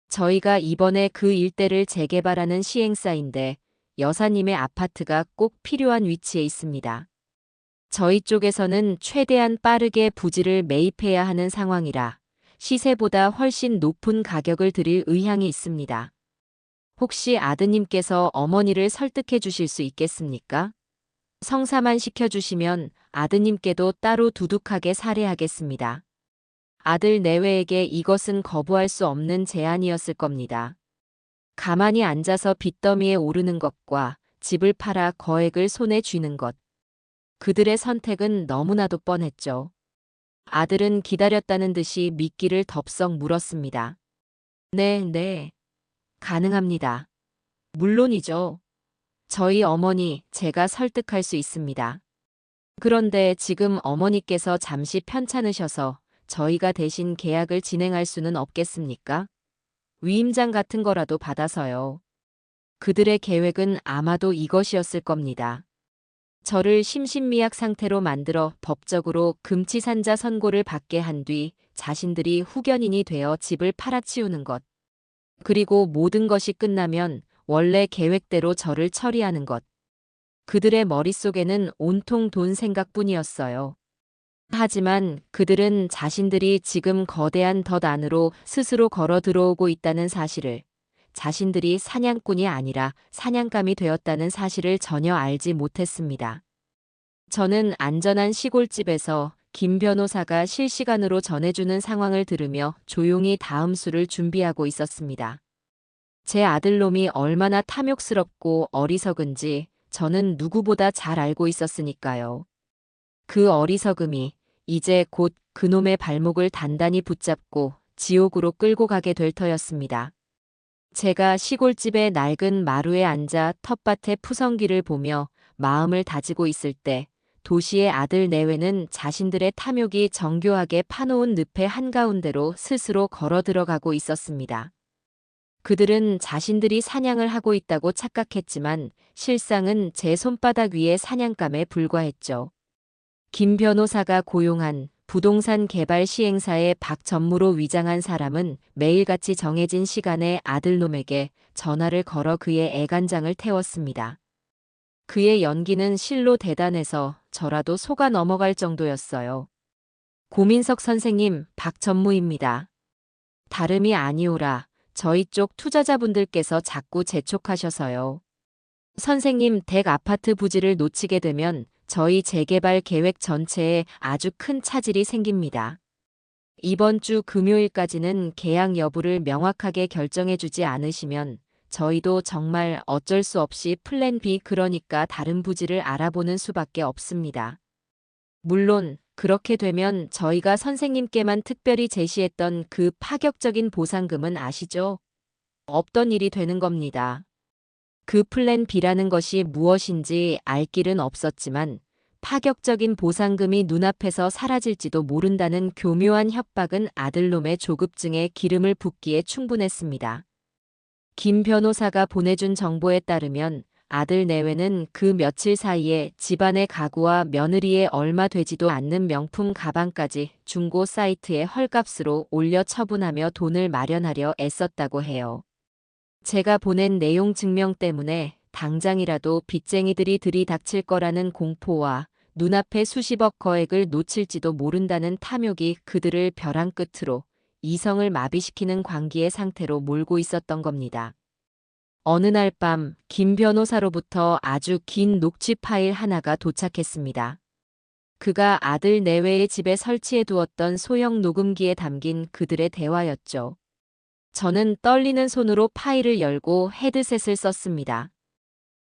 저희가 이번에 그 일대를 재개발하는 시행사인데 여사님의 아파트가 꼭 필요한 위치에 있습니다. 저희 쪽에서는 최대한 빠르게 부지를 매입해야 하는 상황이라 시세보다 훨씬 높은 가격을 드릴 의향이 있습니다. 혹시 아드님께서 어머니를 설득해 주실 수 있겠습니까? 성사만 시켜주시면 아드님께도 따로 두둑하게 살해하겠습니다. 아들 내외에게 이것은 거부할 수 없는 제안이었을 겁니다. 가만히 앉아서 빚더미에 오르는 것과 집을 팔아 거액을 손에 쥐는 것. 그들의 선택은 너무나도 뻔했죠. 아들은 기다렸다는 듯이 미끼를 덥석 물었습니다. 네, 가능합니다. 물론이죠. 저희 어머니 제가 설득할 수 있습니다. 그런데 지금 어머니께서 잠시 편찮으셔서 저희가 대신 계약을 진행할 수는 없겠습니까? 위임장 같은 거라도 받아서요. 그들의 계획은 아마도 이것이었을 겁니다. 저를 심신미약 상태로 만들어 법적으로 금치산자 선고를 받게 한 뒤 자신들이 후견인이 되어 집을 팔아치우는 것. 그리고 모든 것이 끝나면 원래 계획대로 저를 처리하는 것. 그들의 머릿속에는 온통 돈 생각뿐이었어요. 하지만 그들은 자신들이 지금 거대한 덫 안으로 스스로 걸어 들어오고 있다는 사실을, 자신들이 사냥꾼이 아니라 사냥감이 되었다는 사실을 전혀 알지 못했습니다. 저는 안전한 시골집에서 김 변호사가 실시간으로 전해주는 상황을 들으며 조용히 다음 수를 준비하고 있었습니다. 제 아들놈이 얼마나 탐욕스럽고 어리석은지 저는 누구보다 잘 알고 있었으니까요. 그 어리석음이 이제 곧 그놈의 발목을 단단히 붙잡고 지옥으로 끌고 가게 될 터였습니다. 제가 시골집의 낡은 마루에 앉아 텃밭의 푸성기를 보며 마음을 다지고 있을 때 도시의 아들 내외는 자신들의 탐욕이 정교하게 파놓은 늪의 한가운데로 스스로 걸어 들어가고 있었습니다. 그들은 자신들이 사냥을 하고 있다고 착각했지만 실상은 제 손바닥 위의 사냥감에 불과했죠. 김 변호사가 고용한 부동산 개발 시행사의 박전무로 위장한 사람은 매일같이 정해진 시간에 아들놈에게 전화를 걸어 그의 애간장을 태웠습니다. 그의 연기는 실로 대단해서 저라도 속아 넘어갈 정도였어요. 고민석 선생님, 박전무입니다. 다름이 아니오라. 저희 쪽 투자자분들께서 자꾸 재촉하셔서요. 선생님 댁 아파트 부지를 놓치게 되면 저희 재개발 계획 전체에 아주 큰 차질이 생깁니다. 이번 주 금요일까지는 계약 여부를 명확하게 결정해주지 않으시면 저희도 정말 어쩔 수 없이 플랜 B 그러니까 다른 부지를 알아보는 수밖에 없습니다. 물론 그렇게 되면 저희가 선생님께만 특별히 제시했던 그 파격적인 보상금은 아시죠? 없던 일이 되는 겁니다. 그 플랜 B라는 것이 무엇인지 알 길은 없었지만 파격적인 보상금이 눈앞에서 사라질지도 모른다는 교묘한 협박은 아들놈의 조급증에 기름을 붓기에 충분했습니다. 김 변호사가 보내준 정보에 따르면 아들 내외는 그 며칠 사이에 집안의 가구와 며느리의 얼마 되지도 않는 명품 가방까지 중고 사이트에 헐값으로 올려 처분하며 돈을 마련하려 애썼다고 해요. 제가 보낸 내용 증명 때문에 당장이라도 빚쟁이들이 들이닥칠 거라는 공포와 눈앞에 수십억 거액을 놓칠지도 모른다는 탐욕이 그들을 벼랑 끝으로 이성을 마비시키는 광기의 상태로 몰고 있었던 겁니다. 어느 날 밤 김 변호사로부터 아주 긴 녹취 파일 하나가 도착했습니다. 그가 아들 내외의 집에 설치해 두었던 소형 녹음기에 담긴 그들의 대화였죠. 저는 떨리는 손으로 파일을 열고 헤드셋을 썼습니다.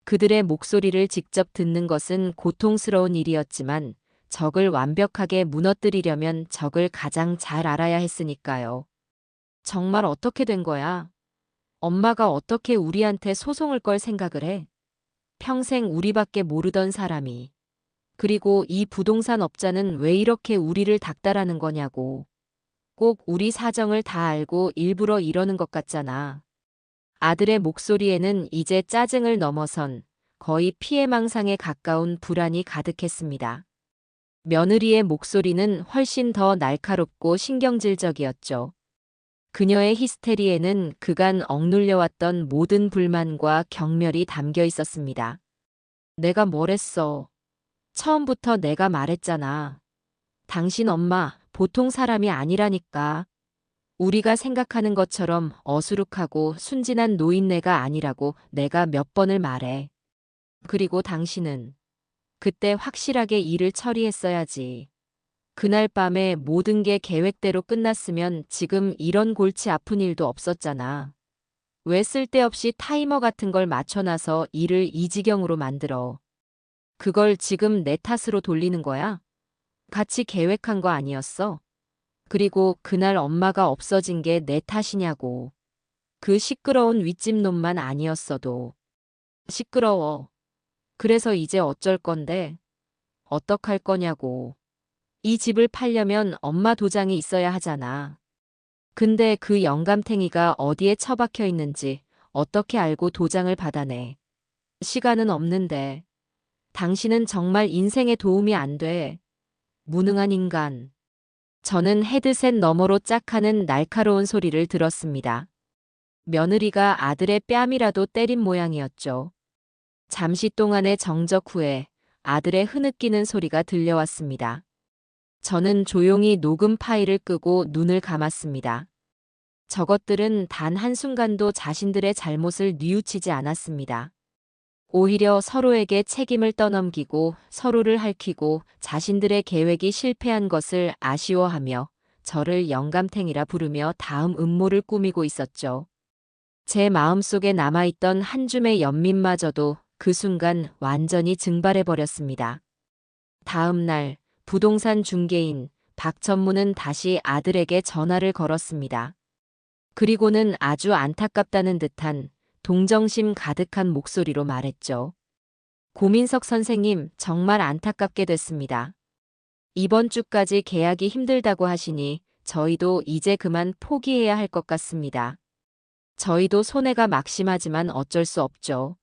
그들의 목소리를 직접 듣는 것은 고통스러운 일이었지만 적을 완벽하게 무너뜨리려면 적을 가장 잘 알아야 했으니까요. 정말 어떻게 된 거야? 엄마가 어떻게 우리한테 소송을 걸 생각을 해? 평생 우리밖에 모르던 사람이. 그리고 이 부동산 업자는 왜 이렇게 우리를 닥달하는 거냐고. 꼭 우리 사정을 다 알고 일부러 이러는 것 같잖아. 아들의 목소리에는 이제 짜증을 넘어선 거의 피해망상에 가까운 불안이 가득했습니다. 며느리의 목소리는 훨씬 더 날카롭고 신경질적이었죠. 그녀의 히스테리에는 그간 억눌려왔던 모든 불만과 경멸이 담겨 있었습니다. 내가 뭘 했어? 처음부터 내가 말했잖아. 당신 엄마 보통 사람이 아니라니까. 우리가 생각하는 것처럼 어수룩하고 순진한 노인네가 아니라고 내가 몇 번을 말해. 그리고 당신은 그때 확실하게 일을 처리했어야지. 그날 밤에 모든 게 계획대로 끝났으면 지금 이런 골치 아픈 일도 없었잖아. 왜 쓸데없이 타이머 같은 걸 맞춰놔서 일을 이 지경으로 만들어. 그걸 지금 내 탓으로 돌리는 거야? 같이 계획한 거 아니었어? 그리고 그날 엄마가 없어진 게 내 탓이냐고. 그 시끄러운 윗집놈만 아니었어도. 시끄러워. 그래서 이제 어쩔 건데? 어떡할 거냐고. 이 집을 팔려면 엄마 도장이 있어야 하잖아. 근데 그 영감탱이가 어디에 처박혀 있는지 어떻게 알고 도장을 받아내. 시간은 없는데. 당신은 정말 인생에 도움이 안 돼. 무능한 인간. 저는 헤드셋 너머로 짝하는 날카로운 소리를 들었습니다. 며느리가 아들의 뺨이라도 때린 모양이었죠. 잠시 동안의 정적 후에 아들의 흐느끼는 소리가 들려왔습니다. 저는 조용히 녹음 파일을 끄고 눈을 감았습니다. 저것들은 단 한순간도 자신들의 잘못을 뉘우치지 않았습니다. 오히려 서로에게 책임을 떠넘기고 서로를 핥히고 자신들의 계획이 실패한 것을 아쉬워하며 저를 영감탱이라 부르며 다음 음모를 꾸미고 있었죠. 제 마음속에 남아있던 한 줌의 연민마저도 그 순간 완전히 증발해버렸습니다. 다음 날 부동산 중개인 박전무는 다시 아들에게 전화를 걸었습니다. 그리고는 아주 안타깝다는 듯한 동정심 가득한 목소리로 말했죠. 고민석 선생님, 정말 안타깝게 됐습니다. 이번 주까지 계약이 힘들다고 하시니 저희도 이제 그만 포기해야 할 것 같습니다. 저희도 손해가 막심하지만 어쩔 수 없죠.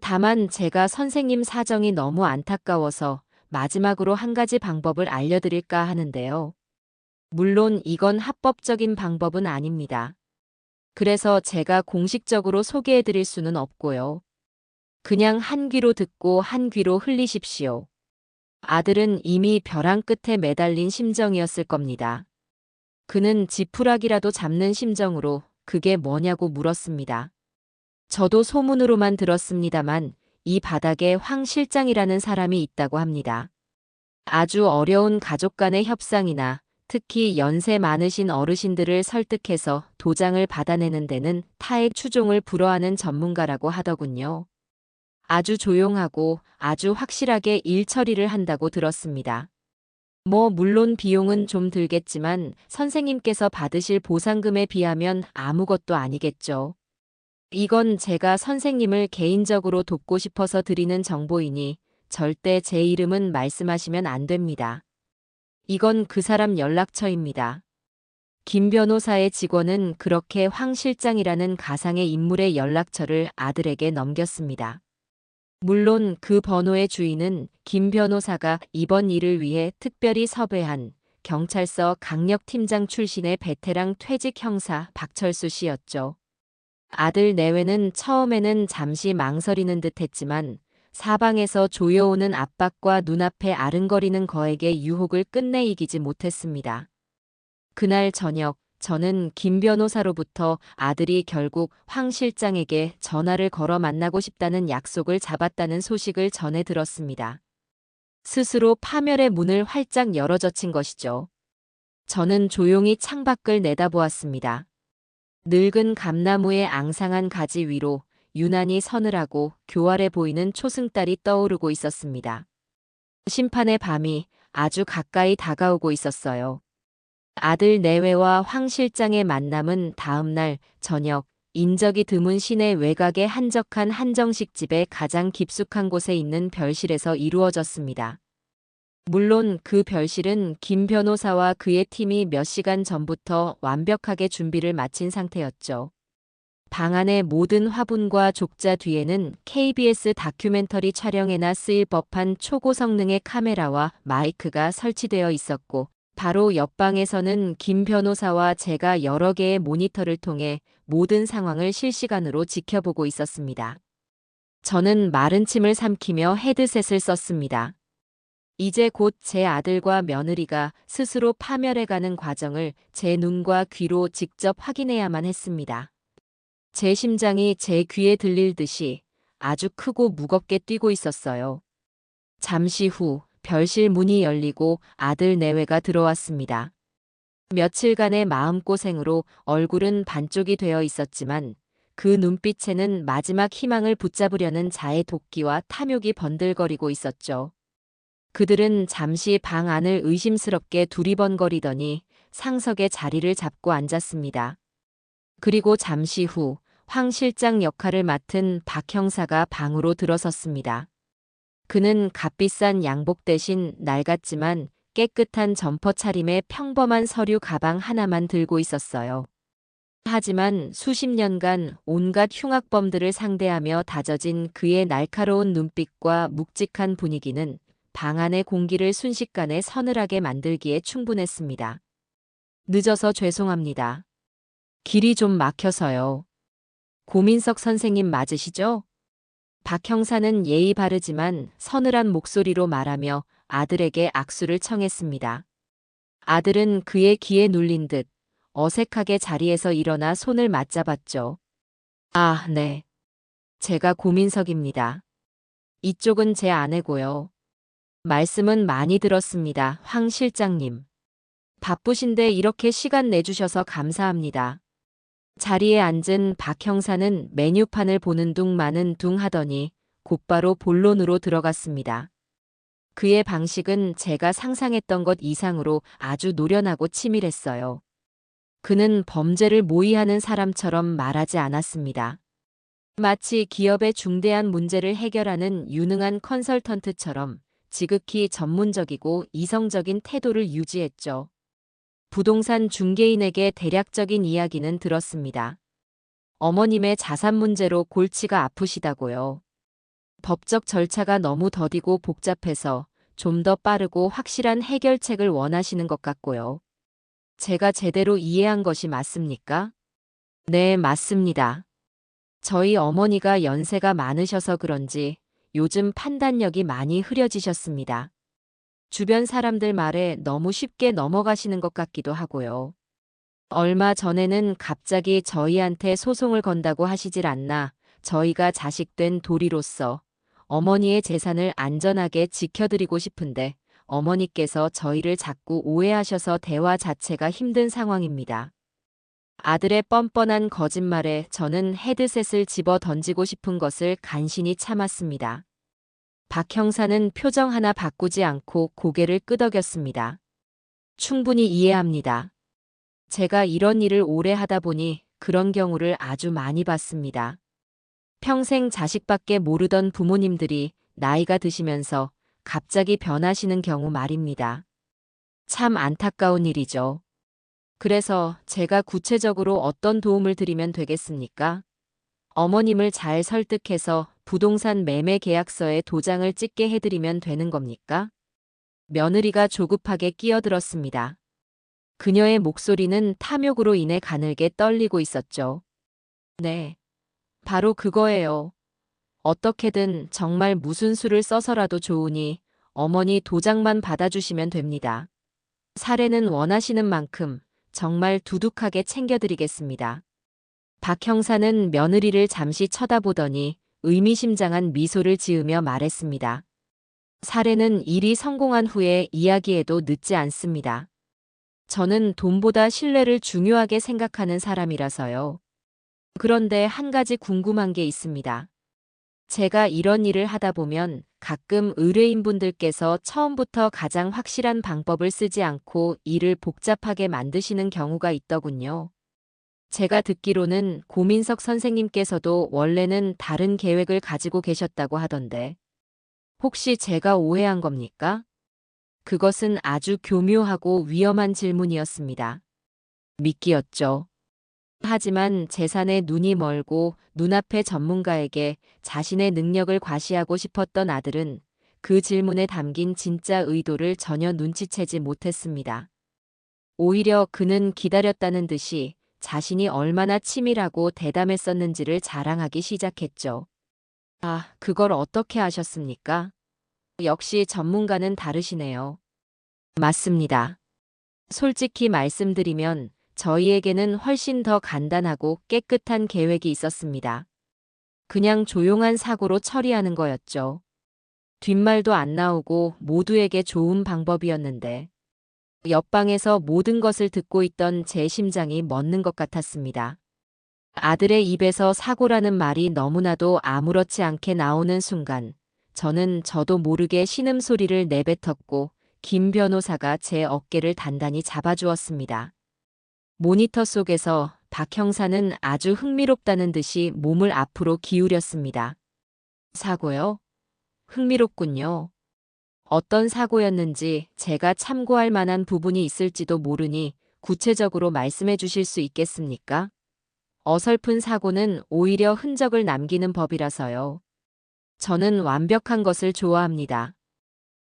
다만 제가 선생님 사정이 너무 안타까워서 마지막으로 한 가지 방법을 알려드릴까 하는데요. 물론 이건 합법적인 방법은 아닙니다. 그래서 제가 공식적으로 소개해드릴 수는 없고요. 그냥 한 귀로 듣고 한 귀로 흘리십시오. 아들은 이미 벼랑 끝에 매달린 심정이었을 겁니다. 그는 지푸라기라도 잡는 심정으로 그게 뭐냐고 물었습니다. 저도 소문으로만 들었습니다만 이 바닥에 황 실장이라는 사람이 있다고 합니다. 아주 어려운 가족 간의 협상이나 특히 연세 많으신 어르신들을 설득해서 도장을 받아내는 데는 타액 추종을 불허하는 전문가라고 하더군요. 아주 조용하고 아주 확실하게 일 처리를 한다고 들었습니다. 물론 비용은 좀 들겠지만 선생님께서 받으실 보상금에 비하면 아무것도 아니겠죠. 이건 제가 선생님을 개인적으로 돕고 싶어서 드리는 정보이니 절대 제 이름은 말씀하시면 안 됩니다. 이건 그 사람 연락처입니다. 김 변호사의 직원은 그렇게 황 실장이라는 가상의 인물의 연락처를 아들에게 넘겼습니다. 물론 그 번호의 주인은 김 변호사가 이번 일을 위해 특별히 섭외한 경찰서 강력팀장 출신의 베테랑 퇴직 형사 박철수 씨였죠. 아들 내외는 처음에는 잠시 망설이는 듯 했지만 사방에서 조여오는 압박과 눈앞에 아른거리는 거액의 유혹을 끝내 이기지 못했습니다. 그날 저녁 저는 김 변호사로부터 아들이 결국 황 실장에게 전화를 걸어 만나고 싶다는 약속을 잡았다는 소식을 전해 들었습니다. 스스로 파멸의 문을 활짝 열어젖힌 것이죠. 저는 조용히 창밖을 내다보았습니다. 늙은 감나무의 앙상한 가지 위로 유난히 서늘하고 교활해 보이는 초승달이 떠오르고 있었습니다. 심판의 밤이 아주 가까이 다가오고 있었어요. 아들 내외와 황 실장의 만남은 다음 날 저녁 인적이 드문 시내 외곽의 한적한 한정식 집의 가장 깊숙한 곳에 있는 별실에서 이루어졌습니다. 물론 그 별실은 김 변호사와 그의 팀이 몇 시간 전부터 완벽하게 준비를 마친 상태였죠. 방 안의 모든 화분과 족자 뒤에는 KBS 다큐멘터리 촬영에나 쓰일 법한 초고성능의 카메라와 마이크가 설치되어 있었고, 바로 옆방에서는 김 변호사와 제가 여러 개의 모니터를 통해 모든 상황을 실시간으로 지켜보고 있었습니다. 저는 마른 침을 삼키며 헤드셋을 썼습니다. 이제 곧 제 아들과 며느리가 스스로 파멸해가는 과정을 제 눈과 귀로 직접 확인해야만 했습니다. 제 심장이 제 귀에 들릴 듯이 아주 크고 무겁게 뛰고 있었어요. 잠시 후 별실 문이 열리고 아들 내외가 들어왔습니다. 며칠간의 마음고생으로 얼굴은 반쪽이 되어 있었지만 그 눈빛에는 마지막 희망을 붙잡으려는 자의 도끼와 탐욕이 번들거리고 있었죠. 그들은 잠시 방 안을 의심스럽게 두리번거리더니 상석에 자리를 잡고 앉았습니다. 그리고 잠시 후 황 실장 역할을 맡은 박 형사가 방으로 들어섰습니다. 그는 값비싼 양복 대신 낡았지만 깨끗한 점퍼 차림의 평범한 서류 가방 하나만 들고 있었어요. 하지만 수십 년간 온갖 흉악범들을 상대하며 다져진 그의 날카로운 눈빛과 묵직한 분위기는 방 안의 공기를 순식간에 서늘하게 만들기에 충분했습니다. 늦어서 죄송합니다. 길이 좀 막혀서요. 고민석 선생님 맞으시죠? 박 형사는 예의 바르지만 서늘한 목소리로 말하며 아들에게 악수를 청했습니다. 아들은 그의 귀에 눌린 듯 어색하게 자리에서 일어나 손을 맞잡았죠. 아, 네. 제가 고민석입니다. 이쪽은 제 아내고요. 말씀은 많이 들었습니다, 황 실장님. 바쁘신데 이렇게 시간 내주셔서 감사합니다. 자리에 앉은 박 형사는 메뉴판을 보는 둥 마는 둥 하더니 곧바로 본론으로 들어갔습니다. 그의 방식은 제가 상상했던 것 이상으로 아주 노련하고 치밀했어요. 그는 범죄를 모의하는 사람처럼 말하지 않았습니다. 마치 기업의 중대한 문제를 해결하는 유능한 컨설턴트처럼 지극히 전문적이고 이성적인 태도를 유지했죠. 부동산 중개인에게 대략적인 이야기는 들었습니다. 어머님의 자산 문제로 골치가 아프시다고요. 법적 절차가 너무 더디고 복잡해서 좀 더 빠르고 확실한 해결책을 원하시는 것 같고요. 제가 제대로 이해한 것이 맞습니까? 네, 맞습니다. 저희 어머니가 연세가 많으셔서 그런지 요즘 판단력이 많이 흐려지셨습니다. 주변 사람들 말에 너무 쉽게 넘어가시는 것 같기도 하고요. 얼마 전에는 갑자기 저희한테 소송을 건다고 하시질 않나 저희가 자식된 도리로서 어머니의 재산을 안전하게 지켜드리고 싶은데 어머니께서 저희를 자꾸 오해하셔서 대화 자체가 힘든 상황입니다. 아들의 뻔뻔한 거짓말에 저는 헤드셋을 집어 던지고 싶은 것을 간신히 참았습니다. 박 형사는 표정 하나 바꾸지 않고 고개를 끄덕였습니다. 충분히 이해합니다. 제가 이런 일을 오래 하다 보니 그런 경우를 아주 많이 봤습니다. 평생 자식밖에 모르던 부모님들이 나이가 드시면서 갑자기 변하시는 경우 말입니다. 참 안타까운 일이죠. 그래서 제가 구체적으로 어떤 도움을 드리면 되겠습니까? 어머님을 잘 설득해서 부동산 매매 계약서에 도장을 찍게 해드리면 되는 겁니까? 며느리가 조급하게 끼어들었습니다. 그녀의 목소리는 탐욕으로 인해 가늘게 떨리고 있었죠. 네, 바로 그거예요. 어떻게든 정말 무슨 수를 써서라도 좋으니 어머니 도장만 받아주시면 됩니다. 사례는 원하시는 만큼 정말 두둑하게 챙겨드리겠습니다. 박 형사는 며느리를 잠시 쳐다보더니 의미심장한 미소를 지으며 말했습니다. 사례는 일이 성공한 후에 이야기해도 늦지 않습니다. 저는 돈보다 신뢰를 중요하게 생각하는 사람이라서요. 그런데 한 가지 궁금한 게 있습니다. 제가 이런 일을 하다 보면 가끔 의뢰인분들께서 처음부터 가장 확실한 방법을 쓰지 않고 일을 복잡하게 만드시는 경우가 있더군요. 제가 듣기로는 고민석 선생님께서도 원래는 다른 계획을 가지고 계셨다고 하던데, 혹시 제가 오해한 겁니까? 그것은 아주 교묘하고 위험한 질문이었습니다. 미끼였죠. 하지만 재산에 눈이 멀고 눈앞의 전문가에게 자신의 능력을 과시하고 싶었던 아들은 그 질문에 담긴 진짜 의도를 전혀 눈치채지 못했습니다. 오히려 그는 기다렸다는 듯이 자신이 얼마나 치밀하고 대담했었는지를 자랑하기 시작했죠. 아, 그걸 어떻게 아셨습니까? 역시 전문가는 다르시네요. 맞습니다. 솔직히 말씀드리면 저희에게는 훨씬 더 간단하고 깨끗한 계획이 있었습니다. 그냥 조용한 사고로 처리하는 거였죠. 뒷말도 안 나오고 모두에게 좋은 방법이었는데 옆방에서 모든 것을 듣고 있던 제 심장이 멎는 것 같았습니다. 아들의 입에서 사고라는 말이 너무나도 아무렇지 않게 나오는 순간 저도 모르게 신음소리를 내뱉었고 김 변호사가 제 어깨를 단단히 잡아주었습니다. 모니터 속에서 박 형사는 아주 흥미롭다는 듯이 몸을 앞으로 기울였습니다. 사고요? 흥미롭군요. 어떤 사고였는지 제가 참고할 만한 부분이 있을지도 모르니 구체적으로 말씀해 주실 수 있겠습니까? 어설픈 사고는 오히려 흔적을 남기는 법이라서요. 저는 완벽한 것을 좋아합니다.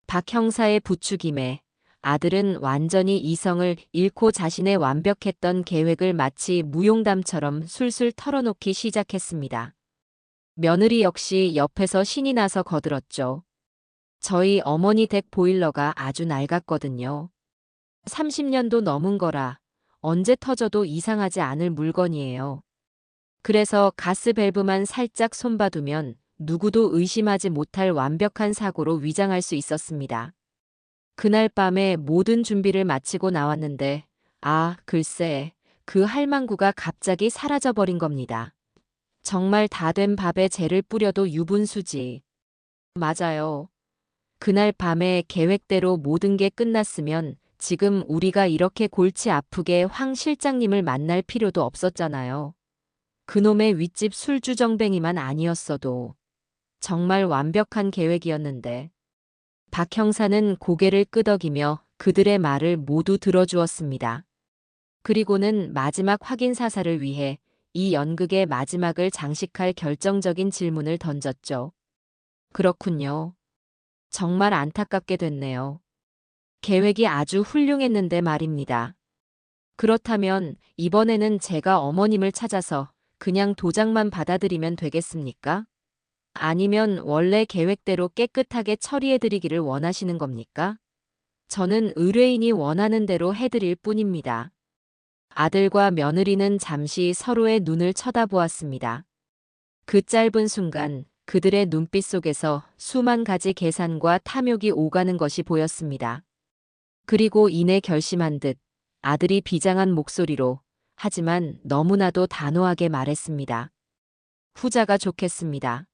박 형사의 부추김에 아들은 완전히 이성을 잃고 자신의 완벽했던 계획을 마치 무용담처럼 술술 털어놓기 시작했습니다. 며느리 역시 옆에서 신이 나서 거들었죠. 저희 어머니 댁 보일러가 아주 낡았거든요. 30년도 넘은 거라 언제 터져도 이상하지 않을 물건이에요. 그래서 가스 밸브만 살짝 손봐두면 누구도 의심하지 못할 완벽한 사고로 위장할 수 있었습니다. 그날 밤에 모든 준비를 마치고 나왔는데, 글쎄, 그 할망구가 갑자기 사라져버린 겁니다. 정말 다 된 밥에 재를 뿌려도 유분수지. 맞아요. 그날 밤에 계획대로 모든 게 끝났으면 지금 우리가 이렇게 골치 아프게 황 실장님을 만날 필요도 없었잖아요. 그놈의 윗집 술주정뱅이만 아니었어도 정말 완벽한 계획이었는데. 박 형사는 고개를 끄덕이며 그들의 말을 모두 들어주었습니다. 그리고는 마지막 확인 사살을 위해 이 연극의 마지막을 장식할 결정적인 질문을 던졌죠. 그렇군요. 정말 안타깝게 됐네요. 계획이 아주 훌륭했는데 말입니다. 그렇다면 이번에는 제가 어머님을 찾아서 그냥 도장만 받아들이면 되겠습니까? 아니면 원래 계획대로 깨끗하게 처리해드리기를 원하시는 겁니까? 저는 의뢰인이 원하는 대로 해드릴 뿐입니다. 아들과 며느리는 잠시 서로의 눈을 쳐다보았습니다. 그 짧은 순간 그들의 눈빛 속에서 수만 가지 계산과 탐욕이 오가는 것이 보였습니다. 그리고 이내 결심한 듯 아들이 비장한 목소리로 하지만 너무나도 단호하게 말했습니다. 후자가 좋겠습니다.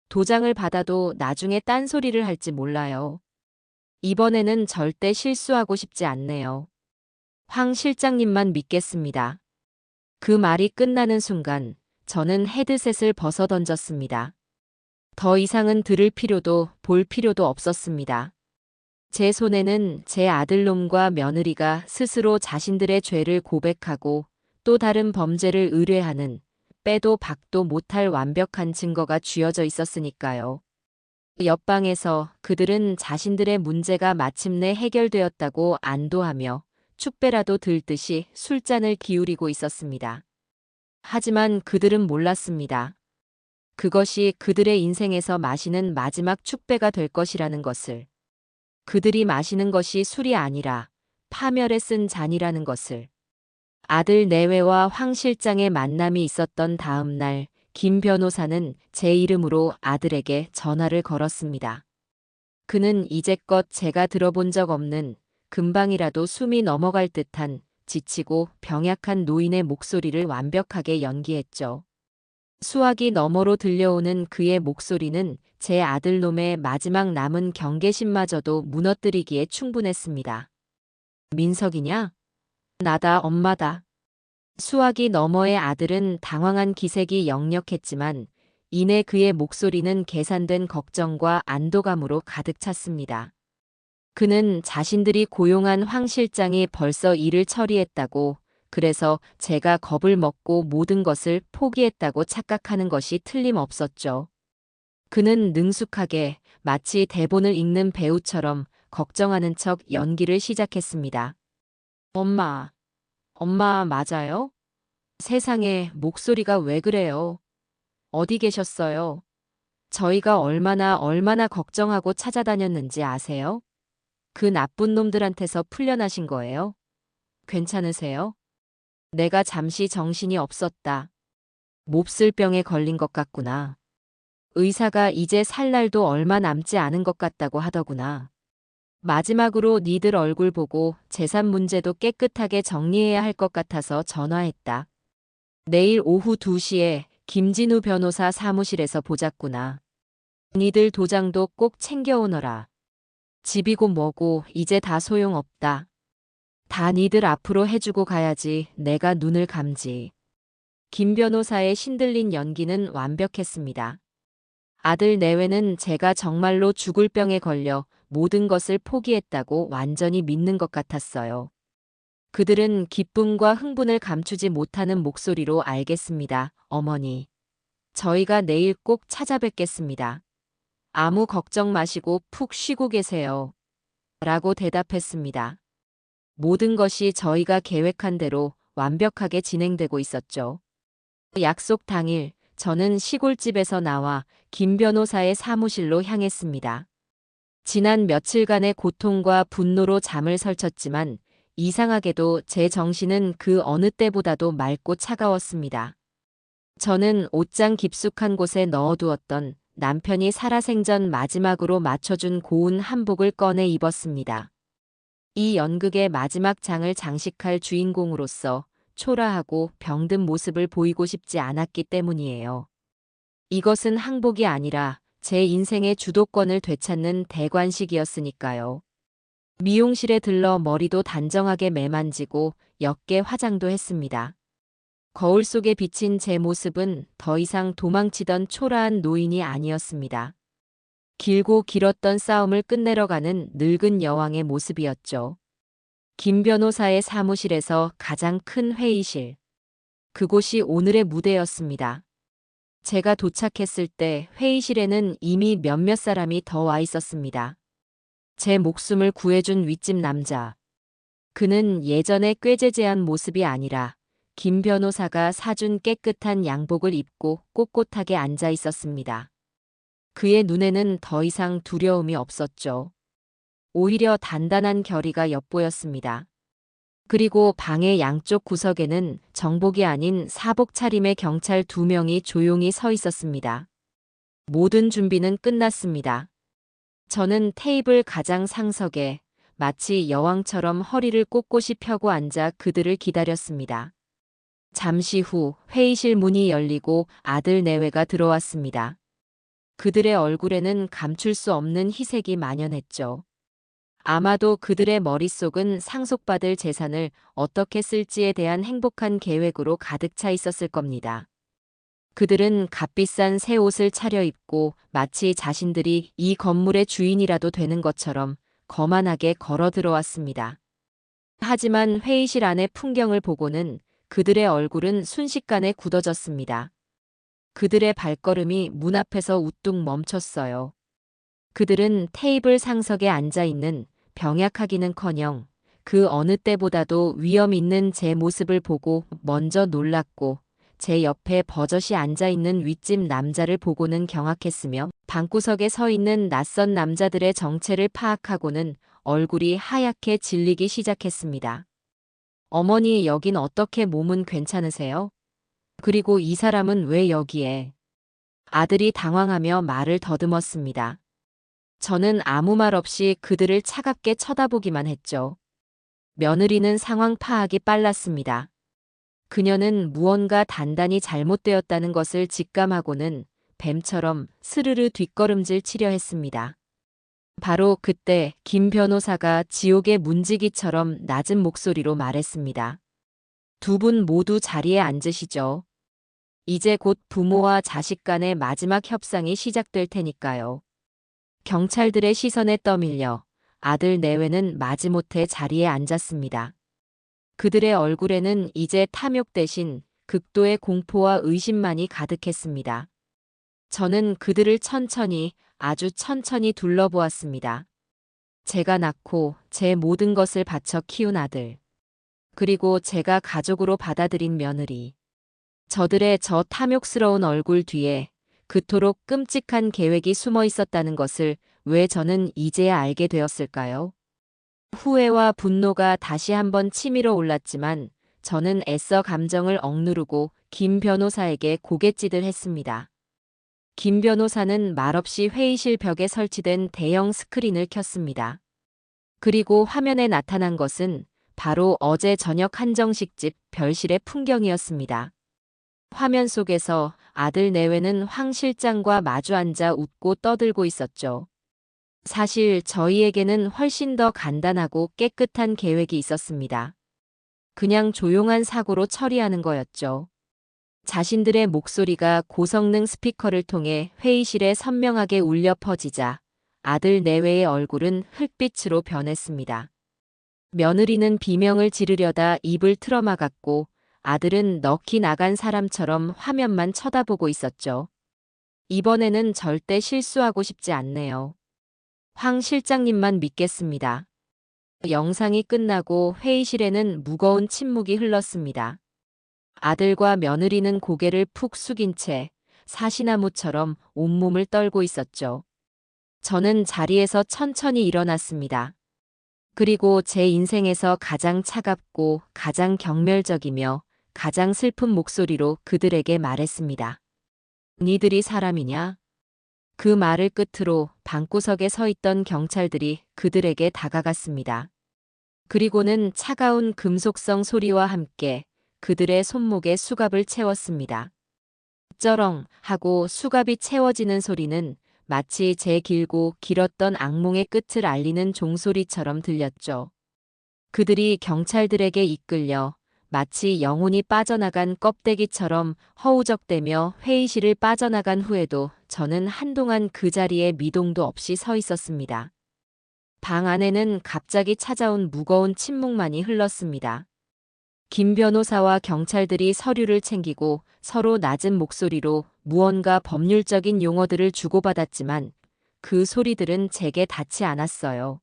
도장을 받아도 나중에 딴소리를 할지 몰라요. 이번에는 절대 실수하고 싶지 않네요. 황 실장님만 믿겠습니다. 그 말이 끝나는 순간 저는 헤드셋을 벗어 던졌습니다. 더 이상은 들을 필요도 볼 필요도 없었습니다. 제 손에는 제 아들놈과 며느리가 스스로 자신들의 죄를 고백하고 또 다른 범죄를 의뢰하는 빼도 박도 못할 완벽한 증거가 쥐어져 있었으니까요. 옆방에서 그들은 자신들의 문제가 마침내 해결되었다고 안도하며 축배라도 들듯이 술잔을 기울이고 있었습니다. 하지만 그들은 몰랐습니다. 그것이 그들의 인생에서 마시는 마지막 축배가 될 것이라는 것을. 그들이 마시는 것이 술이 아니라 파멸에 쓴 잔이라는 것을. 아들 내외와 황 실장의 만남이 있었던 다음 날, 김 변호사는 제 이름으로 아들에게 전화를 걸었습니다. 그는 이제껏 제가 들어본 적 없는 금방이라도 숨이 넘어갈 듯한 지치고 병약한 노인의 목소리를 완벽하게 연기했죠. 수화기 너머로 들려오는 그의 목소리는 제 아들놈의 마지막 남은 경계심마저도 무너뜨리기에 충분했습니다. 민석이냐? 나다, 엄마다. 수화기 너머의 아들은 당황한 기색이 역력했지만 이내 그의 목소리는 계산된 걱정과 안도감으로 가득 찼습니다. 그는 자신들이 고용한 황 실장이 벌써 일을 처리했다고, 그래서 제가 겁을 먹고 모든 것을 포기했다고 착각하는 것이 틀림없었죠. 그는 능숙하게 마치 대본을 읽는 배우처럼 걱정하는 척 연기를 시작했습니다. 엄마, 엄마 맞아요? 세상에 목소리가 왜 그래요? 어디 계셨어요? 저희가 얼마나 걱정하고 찾아다녔는지 아세요? 그 나쁜 놈들한테서 풀려나신 거예요? 괜찮으세요? 내가 잠시 정신이 없었다. 몹쓸 병에 걸린 것 같구나. 의사가 이제 살 날도 얼마 남지 않은 것 같다고 하더구나. 마지막으로 니들 얼굴 보고 재산 문제도 깨끗하게 정리해야 할 것 같아서 전화했다. 내일 오후 2시에 김진우 변호사 사무실에서 보자꾸나. 니들 도장도 꼭 챙겨오너라. 집이고 뭐고 이제 다 소용없다. 다 니들 앞으로 해주고 가야지 내가 눈을 감지. 김 변호사의 신들린 연기는 완벽했습니다. 아들 내외는 제가 정말로 죽을 병에 걸려 모든 것을 포기했다고 완전히 믿는 것 같았어요. 그들은 기쁨과 흥분을 감추지 못하는 목소리로 알겠습니다. 어머니. 저희가 내일 꼭 찾아뵙겠습니다. 아무 걱정 마시고 푹 쉬고 계세요. 라고 대답했습니다. 모든 것이 저희가 계획한 대로 완벽하게 진행되고 있었죠. 약속 당일 저는 시골집에서 나와 김 변호사의 사무실로 향했습니다. 지난 며칠간의 고통과 분노로 잠을 설쳤지만 이상하게도 제 정신은 그 어느 때보다도 맑고 차가웠습니다. 저는 옷장 깊숙한 곳에 넣어두었던 남편이 살아생전 마지막으로 맞춰준 고운 한복을 꺼내 입었습니다. 이 연극의 마지막 장을 장식할 주인공으로서 초라하고 병든 모습을 보이고 싶지 않았기 때문이에요. 이것은 항복이 아니라 제 인생의 주도권을 되찾는 대관식이었으니까요. 미용실에 들러 머리도 단정하게 매만지고 옅게 화장도 했습니다. 거울 속에 비친 제 모습은 더 이상 도망치던 초라한 노인이 아니었습니다. 길고 길었던 싸움을 끝내러 가는 늙은 여왕의 모습이었죠. 김 변호사의 사무실에서 가장 큰 회의실. 그곳이 오늘의 무대였습니다. 제가 도착했을 때 회의실에는 이미 몇몇 사람이 더 와 있었습니다. 제 목숨을 구해준 윗집 남자. 그는 예전에 꾀죄죄한 모습이 아니라 김 변호사가 사준 깨끗한 양복을 입고 꼿꼿하게 앉아 있었습니다. 그의 눈에는 더 이상 두려움이 없었죠. 오히려 단단한 결의가 엿보였습니다. 그리고 방의 양쪽 구석에는 정복이 아닌 사복 차림의 경찰 2명이 조용히 서 있었습니다. 모든 준비는 끝났습니다. 저는 테이블 가장 상석에 마치 여왕처럼 허리를 꼿꼿이 펴고 앉아 그들을 기다렸습니다. 잠시 후 회의실 문이 열리고 아들 내외가 들어왔습니다. 그들의 얼굴에는 감출 수 없는 희색이 만연했죠. 아마도 그들의 머릿속은 상속받을 재산을 어떻게 쓸지에 대한 행복한 계획으로 가득 차 있었을 겁니다. 그들은 값비싼 새 옷을 차려입고 마치 자신들이 이 건물의 주인이라도 되는 것처럼 거만하게 걸어 들어왔습니다. 하지만 회의실 안의 풍경을 보고는 그들의 얼굴은 순식간에 굳어졌습니다. 그들의 발걸음이 문 앞에서 우뚝 멈췄어요. 그들은 테이블 상석에 앉아 있는 병약하기는커녕 그 어느 때보다도 위험 있는 제 모습을 보고 먼저 놀랐고, 제 옆에 버젓이 앉아 있는 윗집 남자를 보고는 경악했으며, 방구석에 서 있는 낯선 남자들의 정체를 파악하고는 얼굴이 하얗게 질리기 시작했습니다. 어머니, 여긴 어떻게, 몸은 괜찮으세요? 그리고 이 사람은 왜 여기에? 아들이 당황하며 말을 더듬었습니다. 저는 아무 말 없이 그들을 차갑게 쳐다보기만 했죠. 며느리는 상황 파악이 빨랐습니다. 그녀는 무언가 단단히 잘못되었다는 것을 직감하고는 뱀처럼 스르르 뒷걸음질 치려 했습니다. 바로 그때 김 변호사가 지옥의 문지기처럼 낮은 목소리로 말했습니다. 두 분 모두 자리에 앉으시죠. 이제 곧 부모와 자식 간의 마지막 협상이 시작될 테니까요. 경찰들의 시선에 떠밀려 아들 내외는 마지못해 자리에 앉았습니다. 그들의 얼굴에는 이제 탐욕 대신 극도의 공포와 의심만이 가득했습니다. 저는 그들을 천천히, 아주 천천히 둘러보았습니다. 제가 낳고 제 모든 것을 바쳐 키운 아들. 그리고 제가 가족으로 받아들인 며느리. 저들의 저 탐욕스러운 얼굴 뒤에 그토록 끔찍한 계획이 숨어 있었다는 것을 왜 저는 이제야 알게 되었을까요? 후회와 분노가 다시 한번 치밀어 올랐지만 저는 애써 감정을 억누르고 김 변호사에게 고갯짓을 했습니다. 김 변호사는 말없이 회의실 벽에 설치된 대형 스크린을 켰습니다. 그리고 화면에 나타난 것은 바로 어제 저녁 한정식집 별실의 풍경이었습니다. 화면 속에서 아들 내외는 황 실장과 마주 앉아 웃고 떠들고 있었죠. 사실 저희에게는 훨씬 더 간단하고 깨끗한 계획이 있었습니다. 그냥 조용한 사고로 처리하는 거였죠. 자신들의 목소리가 고성능 스피커를 통해 회의실에 선명하게 울려 퍼지자 아들 내외의 얼굴은 흙빛으로 변했습니다. 며느리는 비명을 지르려다 입을 틀어막았고, 아들은 넋이 나간 사람처럼 화면만 쳐다보고 있었죠. 이번에는 절대 실수하고 싶지 않네요. 황 실장님만 믿겠습니다. 영상이 끝나고 회의실에는 무거운 침묵이 흘렀습니다. 아들과 며느리는 고개를 푹 숙인 채 사시나무처럼 온몸을 떨고 있었죠. 저는 자리에서 천천히 일어났습니다. 그리고 제 인생에서 가장 차갑고 가장 경멸적이며 가장 슬픈 목소리로 그들에게 말했습니다. 니들이 사람이냐? 그 말을 끝으로 방구석에 서 있던 경찰들이 그들에게 다가갔습니다. 그리고는 차가운 금속성 소리와 함께 그들의 손목에 수갑을 채웠습니다. 쩌렁 하고 수갑이 채워지는 소리는 마치 제 길고 길었던 악몽의 끝을 알리는 종소리처럼 들렸죠. 그들이 경찰들에게 이끌려 마치 영혼이 빠져나간 껍데기처럼 허우적대며 회의실을 빠져나간 후에도 저는 한동안 그 자리에 미동도 없이 서 있었습니다. 방 안에는 갑자기 찾아온 무거운 침묵만이 흘렀습니다. 김 변호사와 경찰들이 서류를 챙기고 서로 낮은 목소리로 무언가 법률적인 용어들을 주고받았지만 그 소리들은 제게 닿지 않았어요.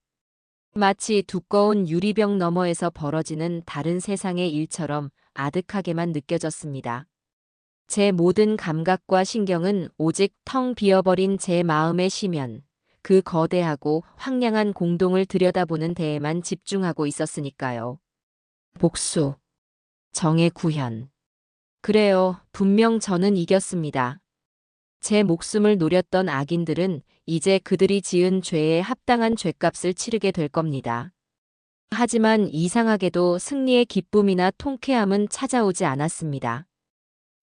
마치 두꺼운 유리병 너머에서 벌어지는 다른 세상의 일처럼 아득하게만 느껴졌습니다. 제 모든 감각과 신경은 오직 텅 비어버린 제 마음의 심연, 그 거대하고 황량한 공동을 들여다보는 데에만 집중하고 있었으니까요. 복수, 정의 구현. 그래요, 분명 저는 이겼습니다. 제 목숨을 노렸던 악인들은 이제 그들이 지은 죄에 합당한 죄값을 치르게 될 겁니다. 하지만 이상하게도 승리의 기쁨이나 통쾌함은 찾아오지 않았습니다.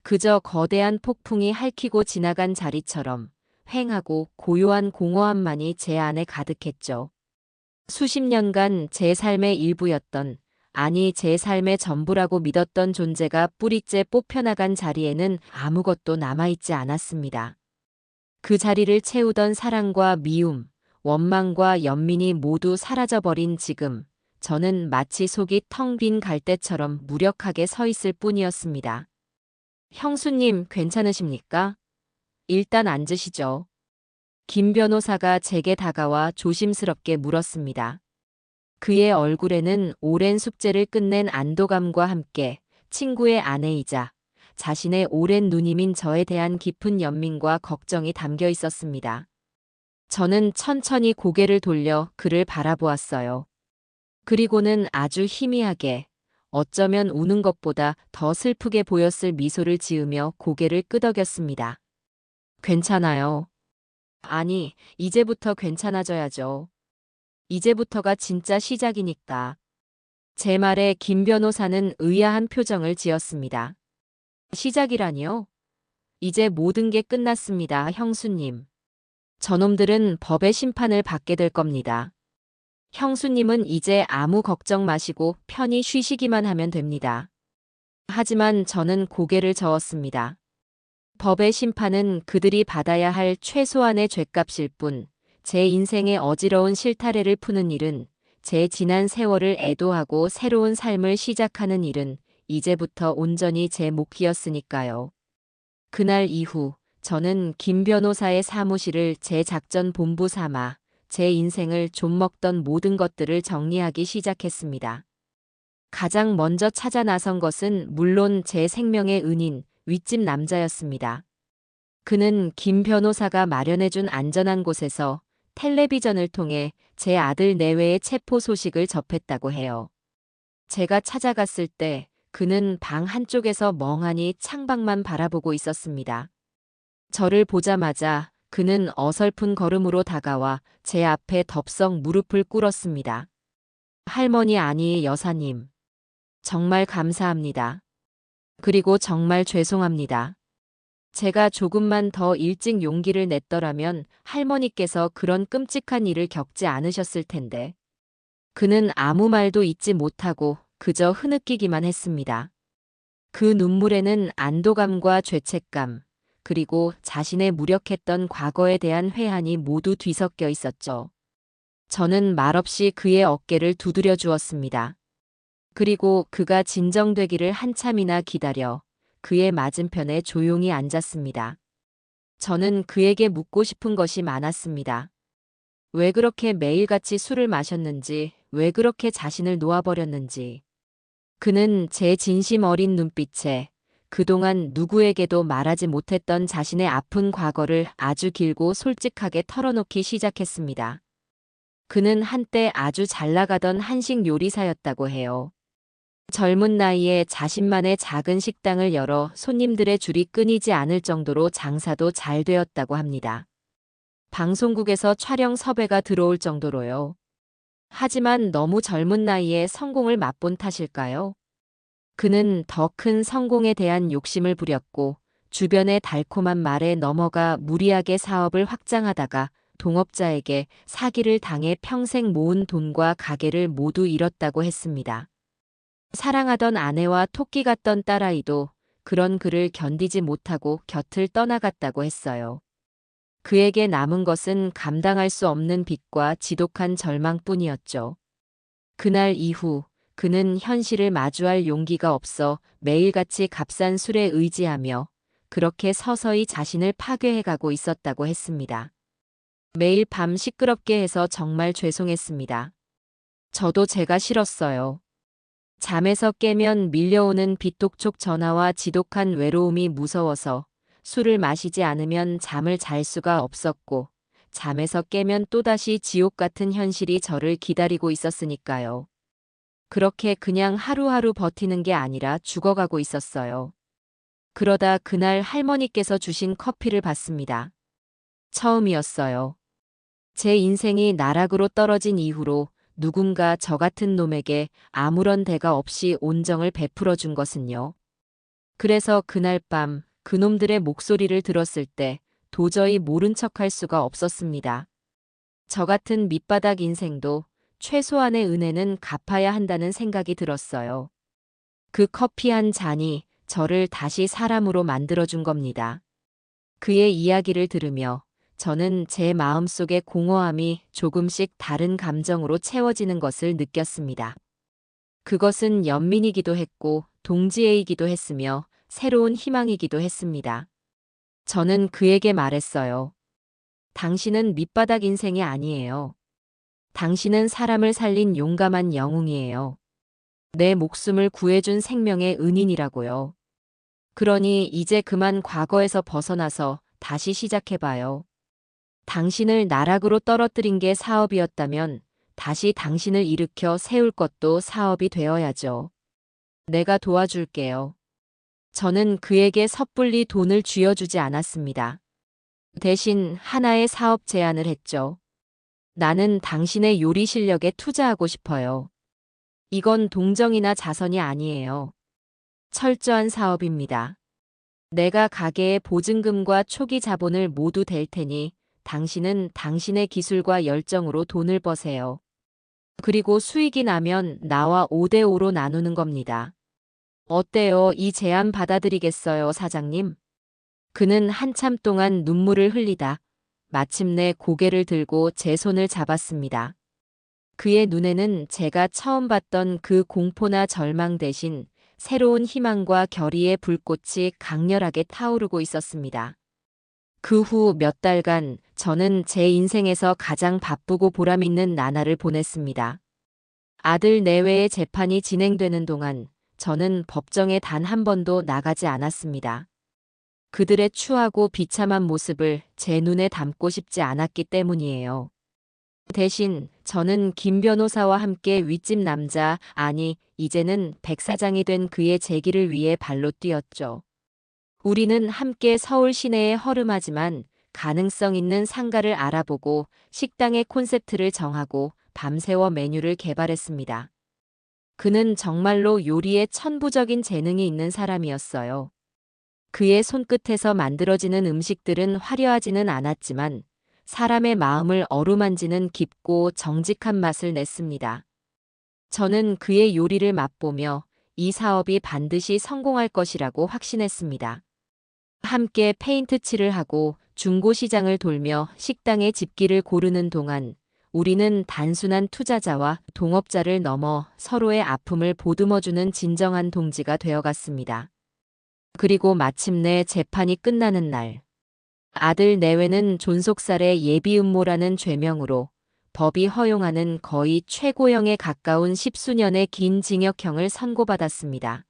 그저 거대한 폭풍이 핥히고 지나간 자리처럼 휑하고 고요한 공허함만이 제 안에 가득했죠. 수십 년간 제 삶의 일부였던, 아니 제 삶의 전부라고 믿었던 존재가 뿌리째 뽑혀나간 자리에는 아무것도 남아있지 않았습니다. 그 자리를 채우던 사랑과 미움, 원망과 연민이 모두 사라져버린 지금, 저는 마치 속이 텅 빈 갈대처럼 무력하게 서 있을 뿐이었습니다. 형수님, 괜찮으십니까? 일단 앉으시죠. 김 변호사가 제게 다가와 조심스럽게 물었습니다. 그의 얼굴에는 오랜 숙제를 끝낸 안도감과 함께 친구의 아내이자 자신의 오랜 누님인 저에 대한 깊은 연민과 걱정이 담겨 있었습니다. 저는 천천히 고개를 돌려 그를 바라보았어요. 그리고는 아주 희미하게, 어쩌면 우는 것보다 더 슬프게 보였을 미소를 지으며 고개를 끄덕였습니다. 괜찮아요. 아니, 이제부터 괜찮아져야죠. 이제부터가 진짜 시작이니까. 제 말에 김 변호사는 의아한 표정을 지었습니다. 시작이라니요? 이제 모든 게 끝났습니다, 형수님. 저놈들은 법의 심판을 받게 될 겁니다. 형수님은 이제 아무 걱정 마시고 편히 쉬시기만 하면 됩니다. 하지만 저는 고개를 저었습니다. 법의 심판은 그들이 받아야 할 최소한의 죗값일 뿐, 제 인생의 어지러운 실타래를 푸는 일은, 제 지난 세월을 애도하고 새로운 삶을 시작하는 일은 이제부터 온전히 제 몫이었으니까요. 그날 이후 저는 김 변호사의 사무실을 제 작전 본부 삼아 제 인생을 좀먹던 모든 것들을 정리하기 시작했습니다. 가장 먼저 찾아 나선 것은 물론 제 생명의 은인, 윗집 남자였습니다. 그는 김 변호사가 마련해준 안전한 곳에서 텔레비전을 통해 제 아들 내외의 체포 소식을 접했다고 해요. 제가 찾아갔을 때 그는 방 한쪽에서 멍하니 창밖만 바라보고 있었습니다. 저를 보자마자 그는 어설픈 걸음으로 다가와 제 앞에 덥석 무릎을 꿇었습니다. 할머니 아니 여사님. 정말 감사합니다. 그리고 정말 죄송합니다. 제가 조금만 더 일찍 용기를 냈더라면 할머니께서 그런 끔찍한 일을 겪지 않으셨을 텐데. 그는 아무 말도 잇지 못하고 그저 흐느끼기만 했습니다. 그 눈물에는 안도감과 죄책감, 그리고 자신의 무력했던 과거에 대한 회한이 모두 뒤섞여 있었죠. 저는 말없이 그의 어깨를 두드려 주었습니다. 그리고 그가 진정되기를 한참이나 기다려 그의 맞은편에 조용히 앉았습니다. 저는 그에게 묻고 싶은 것이 많았습니다. 왜 그렇게 매일같이 술을 마셨는지, 왜 그렇게 자신을 놓아버렸는지. 그는 제 진심 어린 눈빛에 그동안 누구에게도 말하지 못했던 자신의 아픈 과거를 아주 길고 솔직하게 털어놓기 시작했습니다. 그는 한때 아주 잘 나가던 한식 요리사였다고 해요. 젊은 나이에 자신만의 작은 식당을 열어 손님들의 줄이 끊이지 않을 정도로 장사도 잘 되었다고 합니다. 방송국에서 촬영 섭외가 들어올 정도로요. 하지만 너무 젊은 나이에 성공을 맛본 탓일까요? 그는 더 큰 성공에 대한 욕심을 부렸고 주변의 달콤한 말에 넘어가 무리하게 사업을 확장하다가 동업자에게 사기를 당해 평생 모은 돈과 가게를 모두 잃었다고 했습니다. 사랑하던 아내와 토끼 같던 딸아이도 그런 그를 견디지 못하고 곁을 떠나갔다고 했어요. 그에게 남은 것은 감당할 수 없는 빚과 지독한 절망뿐이었죠. 그날 이후 그는 현실을 마주할 용기가 없어 매일같이 값싼 술에 의지하며 그렇게 서서히 자신을 파괴해가고 있었다고 했습니다. 매일 밤 시끄럽게 해서 정말 죄송했습니다. 저도 제가 싫었어요. 잠에서 깨면 밀려오는 빚독촉 전화와 지독한 외로움이 무서워서 술을 마시지 않으면 잠을 잘 수가 없었고 잠에서 깨면 또다시 지옥 같은 현실이 저를 기다리고 있었으니까요. 그렇게 그냥 하루하루 버티는 게 아니라 죽어가고 있었어요. 그러다 그날 할머니께서 주신 커피를 받습니다. 처음이었어요. 제 인생이 나락으로 떨어진 이후로 누군가 저 같은 놈에게 아무런 대가 없이 온정을 베풀어 준 것은요. 그래서 그날 밤 그놈들의 목소리를 들었을 때 도저히 모른 척할 수가 없었습니다. 저 같은 밑바닥 인생도 최소한의 은혜는 갚아야 한다는 생각이 들었어요. 그 커피 한 잔이 저를 다시 사람으로 만들어준 겁니다. 그의 이야기를 들으며 저는 제 마음속의 공허함이 조금씩 다른 감정으로 채워지는 것을 느꼈습니다. 그것은 연민이기도 했고 동지애이기도 했으며 새로운 희망이기도 했습니다. 저는 그에게 말했어요. 당신은 밑바닥 인생이 아니에요. 당신은 사람을 살린 용감한 영웅이에요. 내 목숨을 구해준 생명의 은인이라고요. 그러니 이제 그만 과거에서 벗어나서 다시 시작해봐요. 당신을 나락으로 떨어뜨린 게 사업이었다면 다시 당신을 일으켜 세울 것도 사업이 되어야죠. 내가 도와줄게요. 저는 그에게 섣불리 돈을 쥐어주지 않았습니다. 대신 하나의 사업 제안을 했죠. 나는 당신의 요리 실력에 투자하고 싶어요. 이건 동정이나 자선이 아니에요. 철저한 사업입니다. 내가 가게의 보증금과 초기 자본을 모두 댈 테니 당신은 당신의 기술과 열정으로 돈을 버세요. 그리고 수익이 나면 나와 5대5로 나누는 겁니다. 어때요? 이 제안 받아들이겠어요, 사장님? 그는 한참 동안 눈물을 흘리다 마침내 고개를 들고 제 손을 잡았습니다. 그의 눈에는 제가 처음 봤던 그 공포나 절망 대신 새로운 희망과 결의의 불꽃이 강렬하게 타오르고 있었습니다. 그 후 몇 달간 저는 제 인생에서 가장 바쁘고 보람있는 나날을 보냈습니다. 아들 내외의 재판이 진행되는 동안 저는 법정에 단 한 번도 나가지 않았습니다. 그들의 추하고 비참한 모습을 제 눈에 담고 싶지 않았기 때문이에요. 대신 저는 김 변호사와 함께 윗집 남자, 아니, 이제는 백 사장이 된 그의 재기를 위해 발로 뛰었죠. 우리는 함께 서울 시내에 허름하지만 가능성 있는 상가를 알아보고 식당의 콘셉트를 정하고 밤새워 메뉴를 개발했습니다. 그는 정말로 요리에 천부적인 재능이 있는 사람이었어요. 그의 손끝에서 만들어지는 음식들은 화려하지는 않았지만 사람의 마음을 어루만지는 깊고 정직한 맛을 냈습니다. 저는 그의 요리를 맛보며 이 사업이 반드시 성공할 것이라고 확신했습니다. 함께 페인트 칠을 하고 중고시장을 돌며 식당의 집기를 고르는 동안 우리는 단순한 투자자와 동업자를 넘어 서로의 아픔을 보듬어주는 진정한 동지가 되어갔습니다. 그리고 마침내 재판이 끝나는 날, 아들 내외는 존속살해 예비음모라는 죄명으로 법이 허용하는 거의 최고형에 가까운 10수년의 긴 징역형을 선고받았습니다.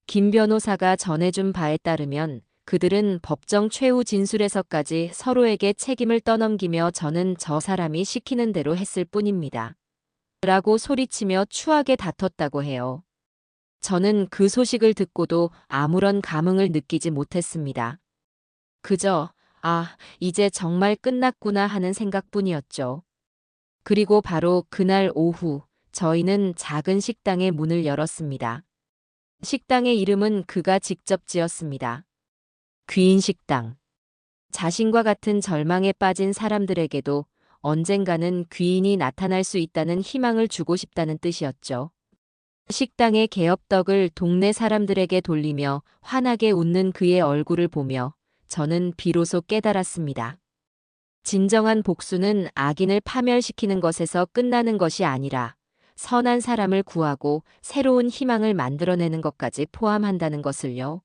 김 변호사가 전해준 바에 따르면 그들은 법정 최후 진술에서까지 서로에게 책임을 떠넘기며 저는 저 사람이 시키는 대로 했을 뿐입니다. 라고 소리치며 추하게 다퉜다고 해요. 저는 그 소식을 듣고도 아무런 감흥을 느끼지 못했습니다. 그저, 이제 정말 끝났구나 하는 생각뿐이었죠. 그리고 바로 그날 오후, 저희는 작은 식당의 문을 열었습니다. 식당의 이름은 그가 직접 지었습니다. 귀인 식당. 자신과 같은 절망에 빠진 사람들에게도 언젠가는 귀인이 나타날 수 있다는 희망을 주고 싶다는 뜻이었죠. 식당의 개업떡을 동네 사람들에게 돌리며 환하게 웃는 그의 얼굴을 보며 저는 비로소 깨달았습니다. 진정한 복수는 악인을 파멸시키는 것에서 끝나는 것이 아니라 선한 사람을 구하고 새로운 희망을 만들어내는 것까지 포함한다는 것을요.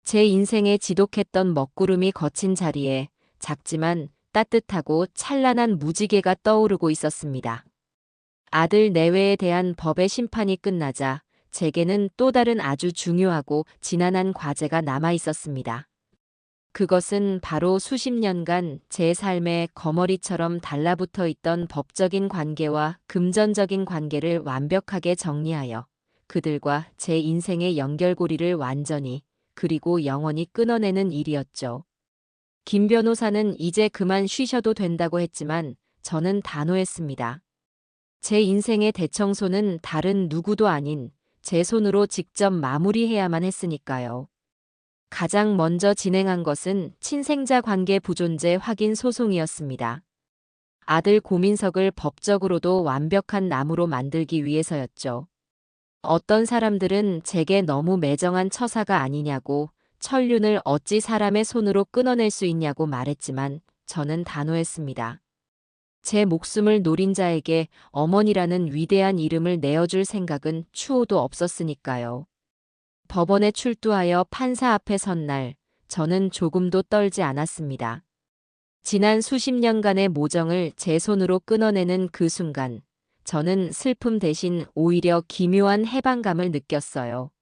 제 인생에 지독했던 먹구름이 거친 자리에 작지만 따뜻하고 찬란한 무지개가 떠오르고 있었습니다. 아들 내외에 대한 법의 심판이 끝나자 제게는 또 다른 아주 중요하고 지난한 과제가 남아 있었습니다. 그것은 바로 수십 년간 제 삶에 거머리처럼 달라붙어 있던 법적인 관계와 금전적인 관계를 완벽하게 정리하여 그들과 제 인생의 연결고리를 완전히 그리고 영원히 끊어내는 일이었죠. 김 변호사는 이제 그만 쉬셔도 된다고 했지만 저는 단호했습니다. 제 인생의 대청소는 다른 누구도 아닌 제 손으로 직접 마무리해야만 했으니까요. 가장 먼저 진행한 것은 친생자 관계 부존재 확인 소송이었습니다. 아들 고민석을 법적으로도 완벽한 나무로 만들기 위해서였죠. 어떤 사람들은 제게 너무 매정한 처사가 아니냐고 천륜을 어찌 사람의 손으로 끊어낼 수 있냐고 말했지만 저는 단호했습니다. 제 목숨을 노린 자에게 어머니라는 위대한 이름을 내어줄 생각은 추호도 없었으니까요. 법원에 출두하여 판사 앞에 선 날, 저는 조금도 떨지 않았습니다. 지난 수십 년간의 모정을 제 손으로 끊어내는 그 순간, 저는 슬픔 대신 오히려 기묘한 해방감을 느꼈어요.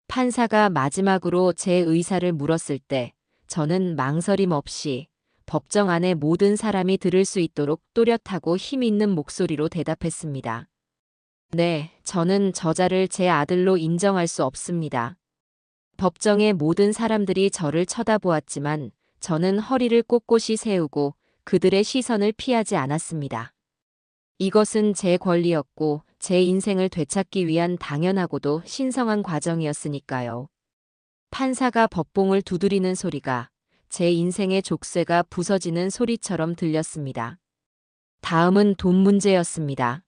판사가 마지막으로 제 의사를 물었을 때, 저는 망설임 없이 법정 안의 모든 사람이 들을 수 있도록 또렷하고 힘 있는 목소리로 대답했습니다. 네, 저는 저자를 제 아들로 인정할 수 없습니다. 법정의 모든 사람들이 저를 쳐다보았지만 저는 허리를 꼿꼿이 세우고 그들의 시선을 피하지 않았습니다. 이것은 제 권리였고 제 인생을 되찾기 위한 당연하고도 신성한 과정이었으니까요. 판사가 법봉을 두드리는 소리가 제 인생의 족쇄가 부서지는 소리처럼 들렸습니다. 다음은 돈 문제였습니다.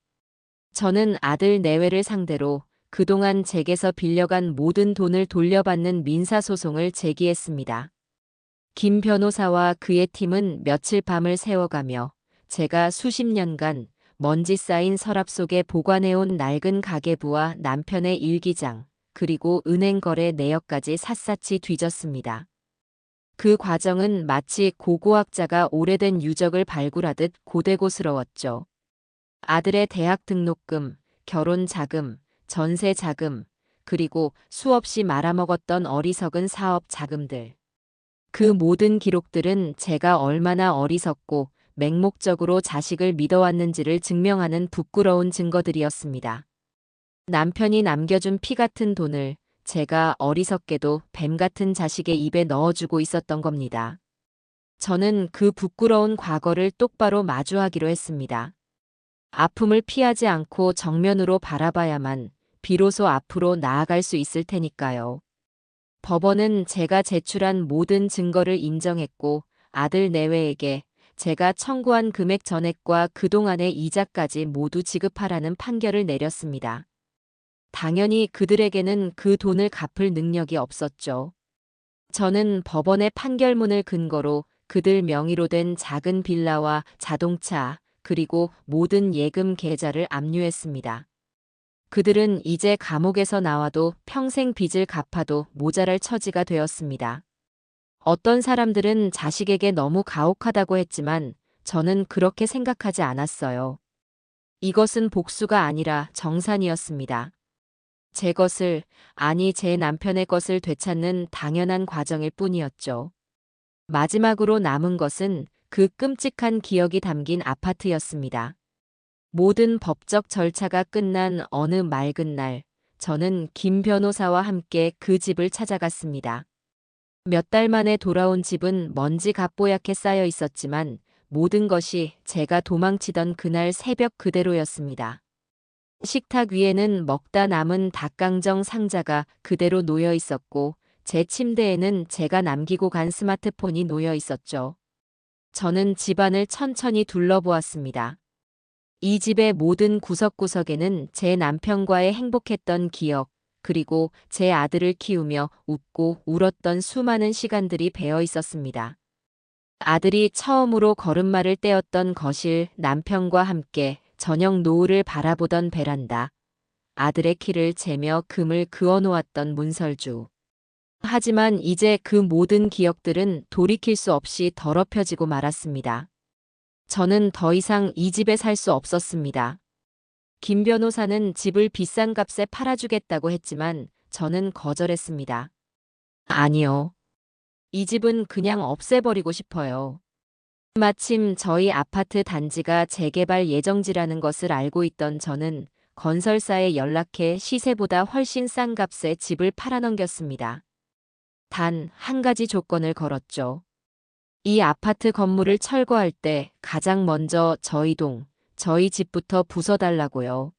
저는 아들 내외를 상대로 그동안 제게서 빌려간 모든 돈을 돌려받는 민사소송을 제기했습니다. 김 변호사와 그의 팀은 며칠 밤을 새워가며 제가 수십 년간 먼지 쌓인 서랍 속에 보관해온 낡은 가계부와 남편의 일기장, 그리고 은행 거래 내역까지 샅샅이 뒤졌습니다. 그 과정은 마치 고고학자가 오래된 유적을 발굴하듯 고되고스러웠죠. 아들의 대학 등록금, 결혼 자금, 전세 자금, 그리고 수없이 말아먹었던 어리석은 사업 자금들. 그 모든 기록들은 제가 얼마나 어리석고 맹목적으로 자식을 믿어왔는지를 증명하는 부끄러운 증거들이었습니다. 남편이 남겨준 피 같은 돈을 제가 어리석게도 뱀 같은 자식의 입에 넣어주고 있었던 겁니다. 저는 그 부끄러운 과거를 똑바로 마주하기로 했습니다. 아픔을 피하지 않고 정면으로 바라봐야만 비로소 앞으로 나아갈 수 있을 테니까요. 법원은 제가 제출한 모든 증거를 인정했고 아들 내외에게 제가 청구한 금액 전액과 그동안의 이자까지 모두 지급하라는 판결을 내렸습니다. 당연히 그들에게는 그 돈을 갚을 능력이 없었죠. 저는 법원의 판결문을 근거로 그들 명의로 된 작은 빌라와 자동차, 그리고 모든 예금 계좌를 압류했습니다. 그들은 이제 감옥에서 나와도 평생 빚을 갚아도 모자랄 처지가 되었습니다. 어떤 사람들은 자식에게 너무 가혹하다고 했지만 저는 그렇게 생각하지 않았어요. 이것은 복수가 아니라 정산이었습니다. 제 것을, 아니 제 남편의 것을 되찾는 당연한 과정일 뿐이었죠. 마지막으로 남은 것은 그 끔찍한 기억이 담긴 아파트였습니다. 모든 법적 절차가 끝난 어느 맑은 날, 저는 김 변호사와 함께 그 집을 찾아갔습니다. 몇 달 만에 돌아온 집은 먼지 갑보얗게 쌓여 있었지만 모든 것이 제가 도망치던 그날 새벽 그대로였습니다. 식탁 위에는 먹다 남은 닭강정 상자가 그대로 놓여 있었고 제 침대에는 제가 남기고 간 스마트폰이 놓여 있었죠. 저는 집안을 천천히 둘러보았습니다. 이 집의 모든 구석구석에는 제 남편과의 행복했던 기억, 그리고 제 아들을 키우며 웃고 울었던 수많은 시간들이 배어 있었습니다. 아들이 처음으로 걸음마를 떼었던 거실, 남편과 함께 저녁 노을을 바라보던 베란다, 아들의 키를 재며 금을 그어 놓았던 문설주. 하지만 이제 그 모든 기억들은 돌이킬 수 없이 더럽혀지고 말았습니다. 저는 더 이상 이 집에 살 수 없었습니다. 김 변호사는 집을 비싼 값에 팔아주겠다고 했지만 저는 거절했습니다. 아니요. 이 집은 그냥 없애버리고 싶어요. 마침 저희 아파트 단지가 재개발 예정지라는 것을 알고 있던 저는 건설사에 연락해 시세보다 훨씬 싼 값에 집을 팔아넘겼습니다. 단 한 가지 조건을 걸었죠. 이 아파트 건물을 철거할 때 가장 먼저 저희 집부터 부숴달라고요.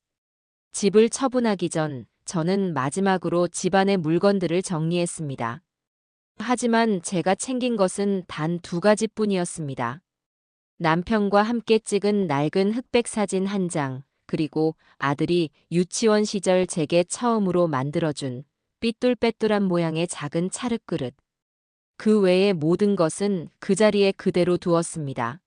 집을 처분하기 전 저는 마지막으로 집안의 물건들을 정리했습니다. 하지만 제가 챙긴 것은 단 2가지뿐이었습니다. 남편과 함께 찍은 낡은 흑백 사진 한 장, 그리고 아들이 유치원 시절 제게 처음으로 만들어준 삐뚤빼뚤한 모양의 작은 찰흙그릇. 그 외의 모든 것은 그 자리에 그대로 두었습니다.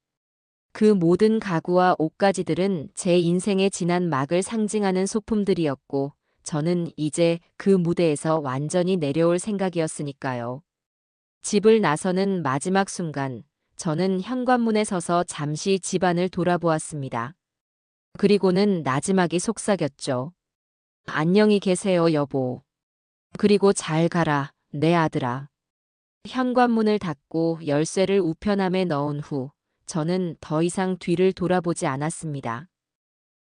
그 모든 가구와 옷가지들은 제 인생의 지난 막을 상징하는 소품들이었고, 저는 이제 그 무대에서 완전히 내려올 생각이었으니까요. 집을 나서는 마지막 순간, 저는 현관문에 서서 잠시 집안을 돌아보았습니다. 그리고는 나지막이 속삭였죠. 안녕히 계세요, 여보. 그리고 잘 가라, 내 아들아. 현관문을 닫고 열쇠를 우편함에 넣은 후, 저는 더 이상 뒤를 돌아보지 않았습니다.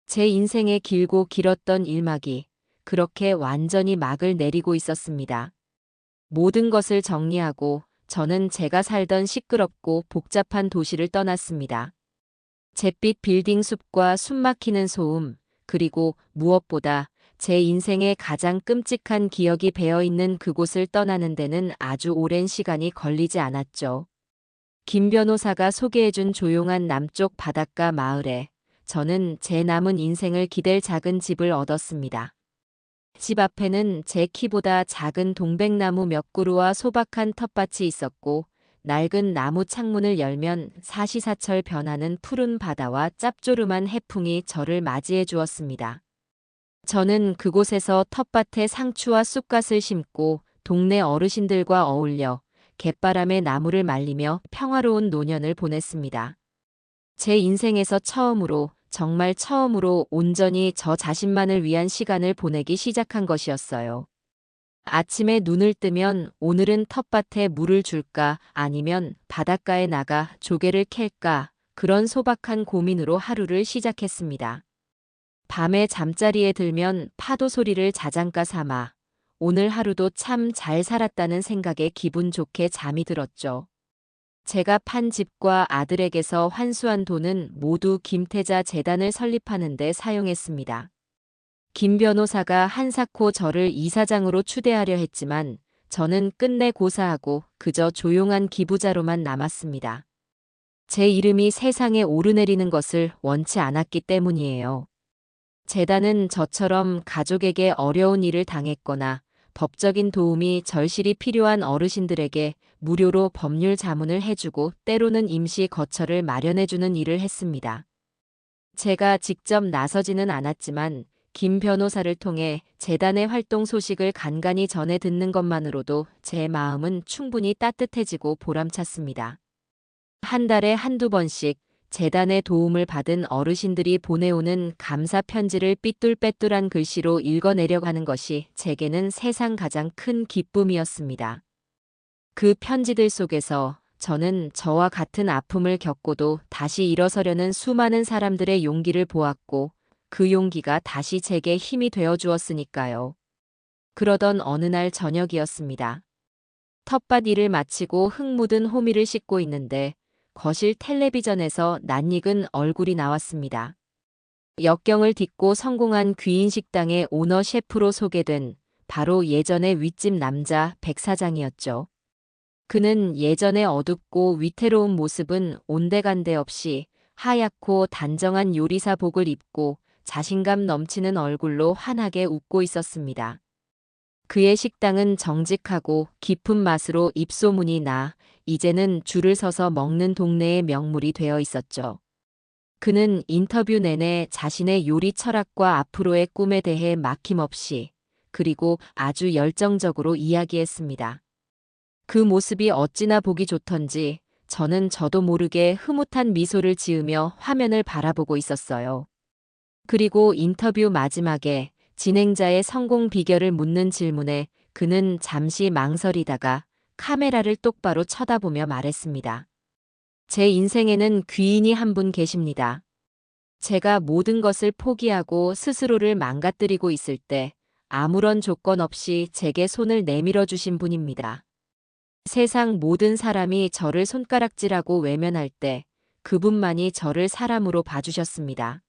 제 인생의 길고 길었던 일막이 그렇게 완전히 막을 내리고 있었습니다. 모든 것을 정리하고 저는 제가 살던 시끄럽고 복잡한 도시를 떠났습니다. 잿빛 빌딩 숲과 숨막히는 소음, 그리고 무엇보다 제 인생의 가장 끔찍한 기억이 배어있는 그곳을 떠나는 데는 아주 오랜 시간이 걸리지 않았죠. 김 변호사가 소개해준 조용한 남쪽 바닷가 마을에 저는 제 남은 인생을 기댈 작은 집을 얻었습니다. 집 앞에는 제 키보다 작은 동백나무 몇 그루와 소박한 텃밭이 있었고, 낡은 나무 창문을 열면 사시사철 변하는 푸른 바다와 짭조름한 해풍이 저를 맞이해 주었습니다. 저는 그곳에서 텃밭에 상추와 쑥갓을 심고 동네 어르신들과 어울려 갯바람에 나무를 말리며 평화로운 노년을 보냈습니다. 제 인생에서 처음으로, 정말 처음으로 온전히 저 자신만을 위한 시간을 보내기 시작한 것이었어요. 아침에 눈을 뜨면 오늘은 텃밭에 물을 줄까 아니면 바닷가에 나가 조개를 캘까, 그런 소박한 고민으로 하루를 시작했습니다. 밤에 잠자리에 들면 파도 소리를 자장가 삼아 오늘 하루도 참 잘 살았다는 생각에 기분 좋게 잠이 들었죠. 제가 판 집과 아들에게서 환수한 돈은 모두 김태자 재단을 설립하는 데 사용했습니다. 김 변호사가 한사코 저를 이사장으로 추대하려 했지만 저는 끝내 고사하고 그저 조용한 기부자로만 남았습니다. 제 이름이 세상에 오르내리는 것을 원치 않았기 때문이에요. 재단은 저처럼 가족에게 어려운 일을 당했거나 법적인 도움이 절실히 필요한 어르신들에게 무료로 법률 자문을 해주고 때로는 임시 거처를 마련해주는 일을 했습니다. 제가 직접 나서지는 않았지만 김 변호사를 통해 재단의 활동 소식을 간간히 전해 듣는 것만으로도 제 마음은 충분히 따뜻해지고 보람찼습니다. 한 달에 한두 번씩 재단의 도움을 받은 어르신들이 보내오는 감사 편지를 삐뚤빼뚤한 글씨로 읽어내려가는 것이 제게는 세상 가장 큰 기쁨이었습니다. 그 편지들 속에서 저는 저와 같은 아픔을 겪고도 다시 일어서려는 수많은 사람들의 용기를 보았고, 그 용기가 다시 제게 힘이 되어 주었으니까요. 그러던 어느 날 저녁이었습니다. 텃밭 일을 마치고 흙 묻은 호미를 씻고 있는데 거실 텔레비전에서 낯익은 얼굴이 나왔습니다. 역경을 딛고 성공한 귀인 식당의 오너 셰프로 소개된 바로 예전의 윗집 남자 백 사장이었죠. 그는 예전의 어둡고 위태로운 모습은 온데간데 없이 하얗고 단정한 요리사복을 입고 자신감 넘치는 얼굴로 환하게 웃고 있었습니다. 그의 식당은 정직하고 깊은 맛으로 입소문이 나 이제는 줄을 서서 먹는 동네의 명물이 되어 있었죠. 그는 인터뷰 내내 자신의 요리 철학과 앞으로의 꿈에 대해 막힘없이, 그리고 아주 열정적으로 이야기했습니다. 그 모습이 어찌나 보기 좋던지 저도 모르게 흐뭇한 미소를 지으며 화면을 바라보고 있었어요. 그리고 인터뷰 마지막에 진행자의 성공 비결을 묻는 질문에 그는 잠시 망설이다가 카메라를 똑바로 쳐다보며 말했습니다. 제 인생에는 귀인이 한 분 계십니다. 제가 모든 것을 포기하고 스스로를 망가뜨리고 있을 때 아무런 조건 없이 제게 손을 내밀어 주신 분입니다. 세상 모든 사람이 저를 손가락질하고 외면할 때 그분만이 저를 사람으로 봐주셨습니다.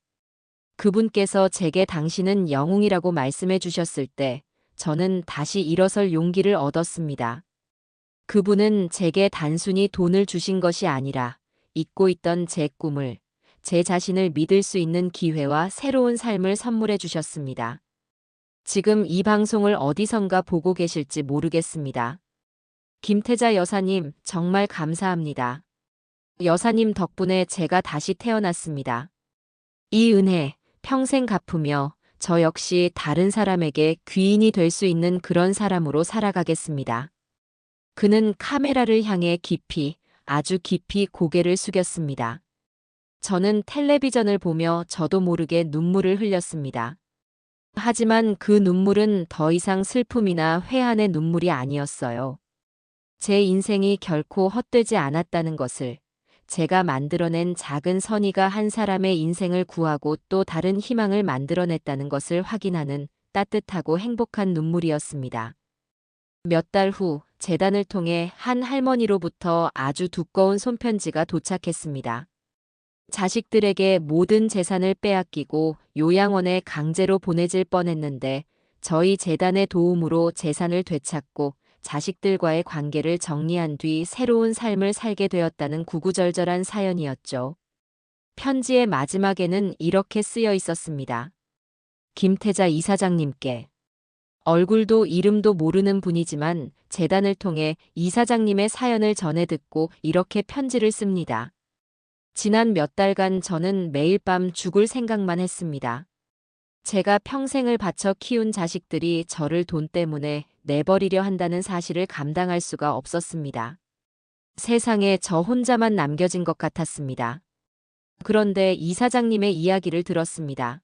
그분께서 제게 당신은 영웅이라고 말씀해 주셨을 때 저는 다시 일어설 용기를 얻었습니다. 그분은 제게 단순히 돈을 주신 것이 아니라 잊고 있던 제 꿈을, 제 자신을 믿을 수 있는 기회와 새로운 삶을 선물해 주셨습니다. 지금 이 방송을 어디선가 보고 계실지 모르겠습니다. 김태자 여사님, 정말 감사합니다. 여사님 덕분에 제가 다시 태어났습니다. 이 은혜 평생 갚으며 저 역시 다른 사람에게 귀인이 될 수 있는 그런 사람으로 살아가겠습니다. 그는 카메라를 향해 깊이, 아주 깊이 고개를 숙였습니다. 저는 텔레비전을 보며 저도 모르게 눈물을 흘렸습니다. 하지만 그 눈물은 더 이상 슬픔이나 회한의 눈물이 아니었어요. 제 인생이 결코 헛되지 않았다는 것을, 제가 만들어낸 작은 선의가 한 사람의 인생을 구하고 또 다른 희망을 만들어냈다는 것을 확인하는 따뜻하고 행복한 눈물이었습니다. 몇 달 후 재단을 통해 한 할머니로부터 아주 두꺼운 손편지가 도착했습니다. 자식들에게 모든 재산을 빼앗기고 요양원에 강제로 보내질 뻔했는데 저희 재단의 도움으로 재산을 되찾고 자식들과의 관계를 정리한 뒤 새로운 삶을 살게 되었다는 구구절절한 사연이었죠. 편지의 마지막에는 이렇게 쓰여 있었습니다. 김태자 이사장님께. 얼굴도 이름도 모르는 분이지만 재단을 통해 이사장님의 사연을 전해 듣고 이렇게 편지를 씁니다. 지난 몇 달간 저는 매일 밤 죽을 생각만 했습니다. 제가 평생을 바쳐 키운 자식들이 저를 돈 때문에 내버리려 한다는 사실을 감당할 수가 없었습니다. 세상에 저 혼자만 남겨진 것 같았습니다. 그런데 이사장님의 이야기를 들었습니다.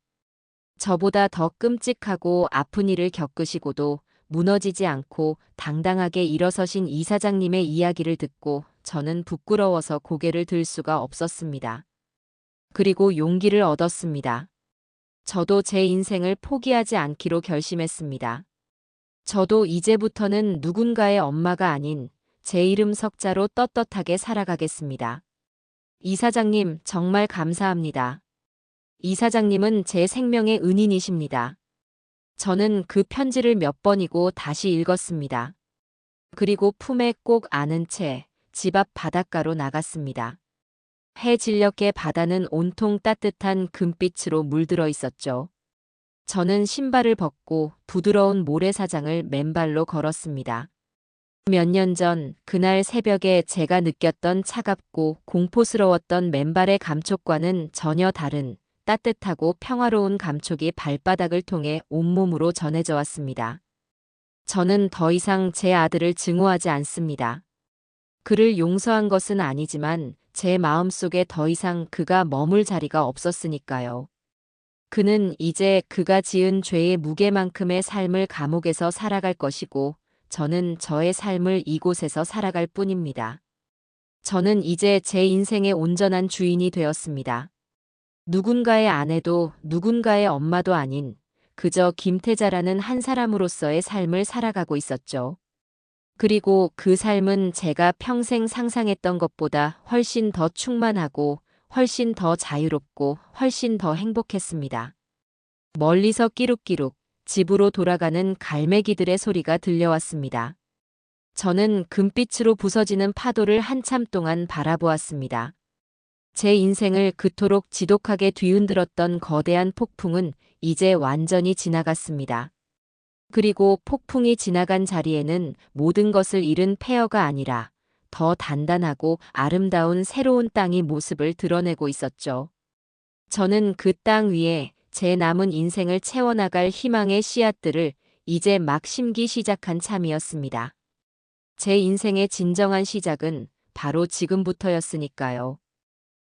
저보다 더 끔찍하고 아픈 일을 겪으시고도 무너지지 않고 당당하게 일어서신 이사장님의 이야기를 듣고 저는 부끄러워서 고개를 들 수가 없었습니다. 그리고 용기를 얻었습니다. 저도 제 인생을 포기하지 않기로 결심했습니다. 저도 이제부터는 누군가의 엄마가 아닌 제 이름 석자로 떳떳하게 살아가겠습니다. 이사장님, 정말 감사합니다. 이사장님은 제 생명의 은인이십니다. 저는 그 편지를 몇 번이고 다시 읽었습니다. 그리고 품에 꼭 안은 채 집 앞 바닷가로 나갔습니다. 해 진녘의 바다는 온통 따뜻한 금빛으로 물들어 있었죠. 저는 신발을 벗고 부드러운 모래사장을 맨발로 걸었습니다. 몇 년 전 그날 새벽에 제가 느꼈던 차갑고 공포스러웠던 맨발의 감촉과는 전혀 다른 따뜻하고 평화로운 감촉이 발바닥을 통해 온몸으로 전해져 왔습니다. 저는 더 이상 제 아들을 증오하지 않습니다. 그를 용서한 것은 아니지만 제 마음속에 더 이상 그가 머물 자리가 없었으니까요. 그는 이제 그가 지은 죄의 무게만큼의 삶을 감옥에서 살아갈 것이고 저는 저의 삶을 이곳에서 살아갈 뿐입니다. 저는 이제 제 인생의 온전한 주인이 되었습니다. 누군가의 아내도 누군가의 엄마도 아닌 그저 김태자라는 한 사람으로서의 삶을 살아가고 있었죠. 그리고 그 삶은 제가 평생 상상했던 것보다 훨씬 더 충만하고 훨씬 더 자유롭고 훨씬 더 행복했습니다. 멀리서 끼룩끼룩 집으로 돌아가는 갈매기들의 소리가 들려왔습니다. 저는 금빛으로 부서지는 파도를 한참 동안 바라보았습니다. 제 인생을 그토록 지독하게 뒤흔들었던 거대한 폭풍은 이제 완전히 지나갔습니다. 그리고 폭풍이 지나간 자리에는 모든 것을 잃은 폐허가 아니라 더 단단하고 아름다운 새로운 땅이 모습을 드러내고 있었죠. 저는 그 땅 위에 제 남은 인생을 채워나갈 희망의 씨앗들을 이제 막 심기 시작한 참이었습니다. 제 인생의 진정한 시작은 바로 지금부터였으니까요.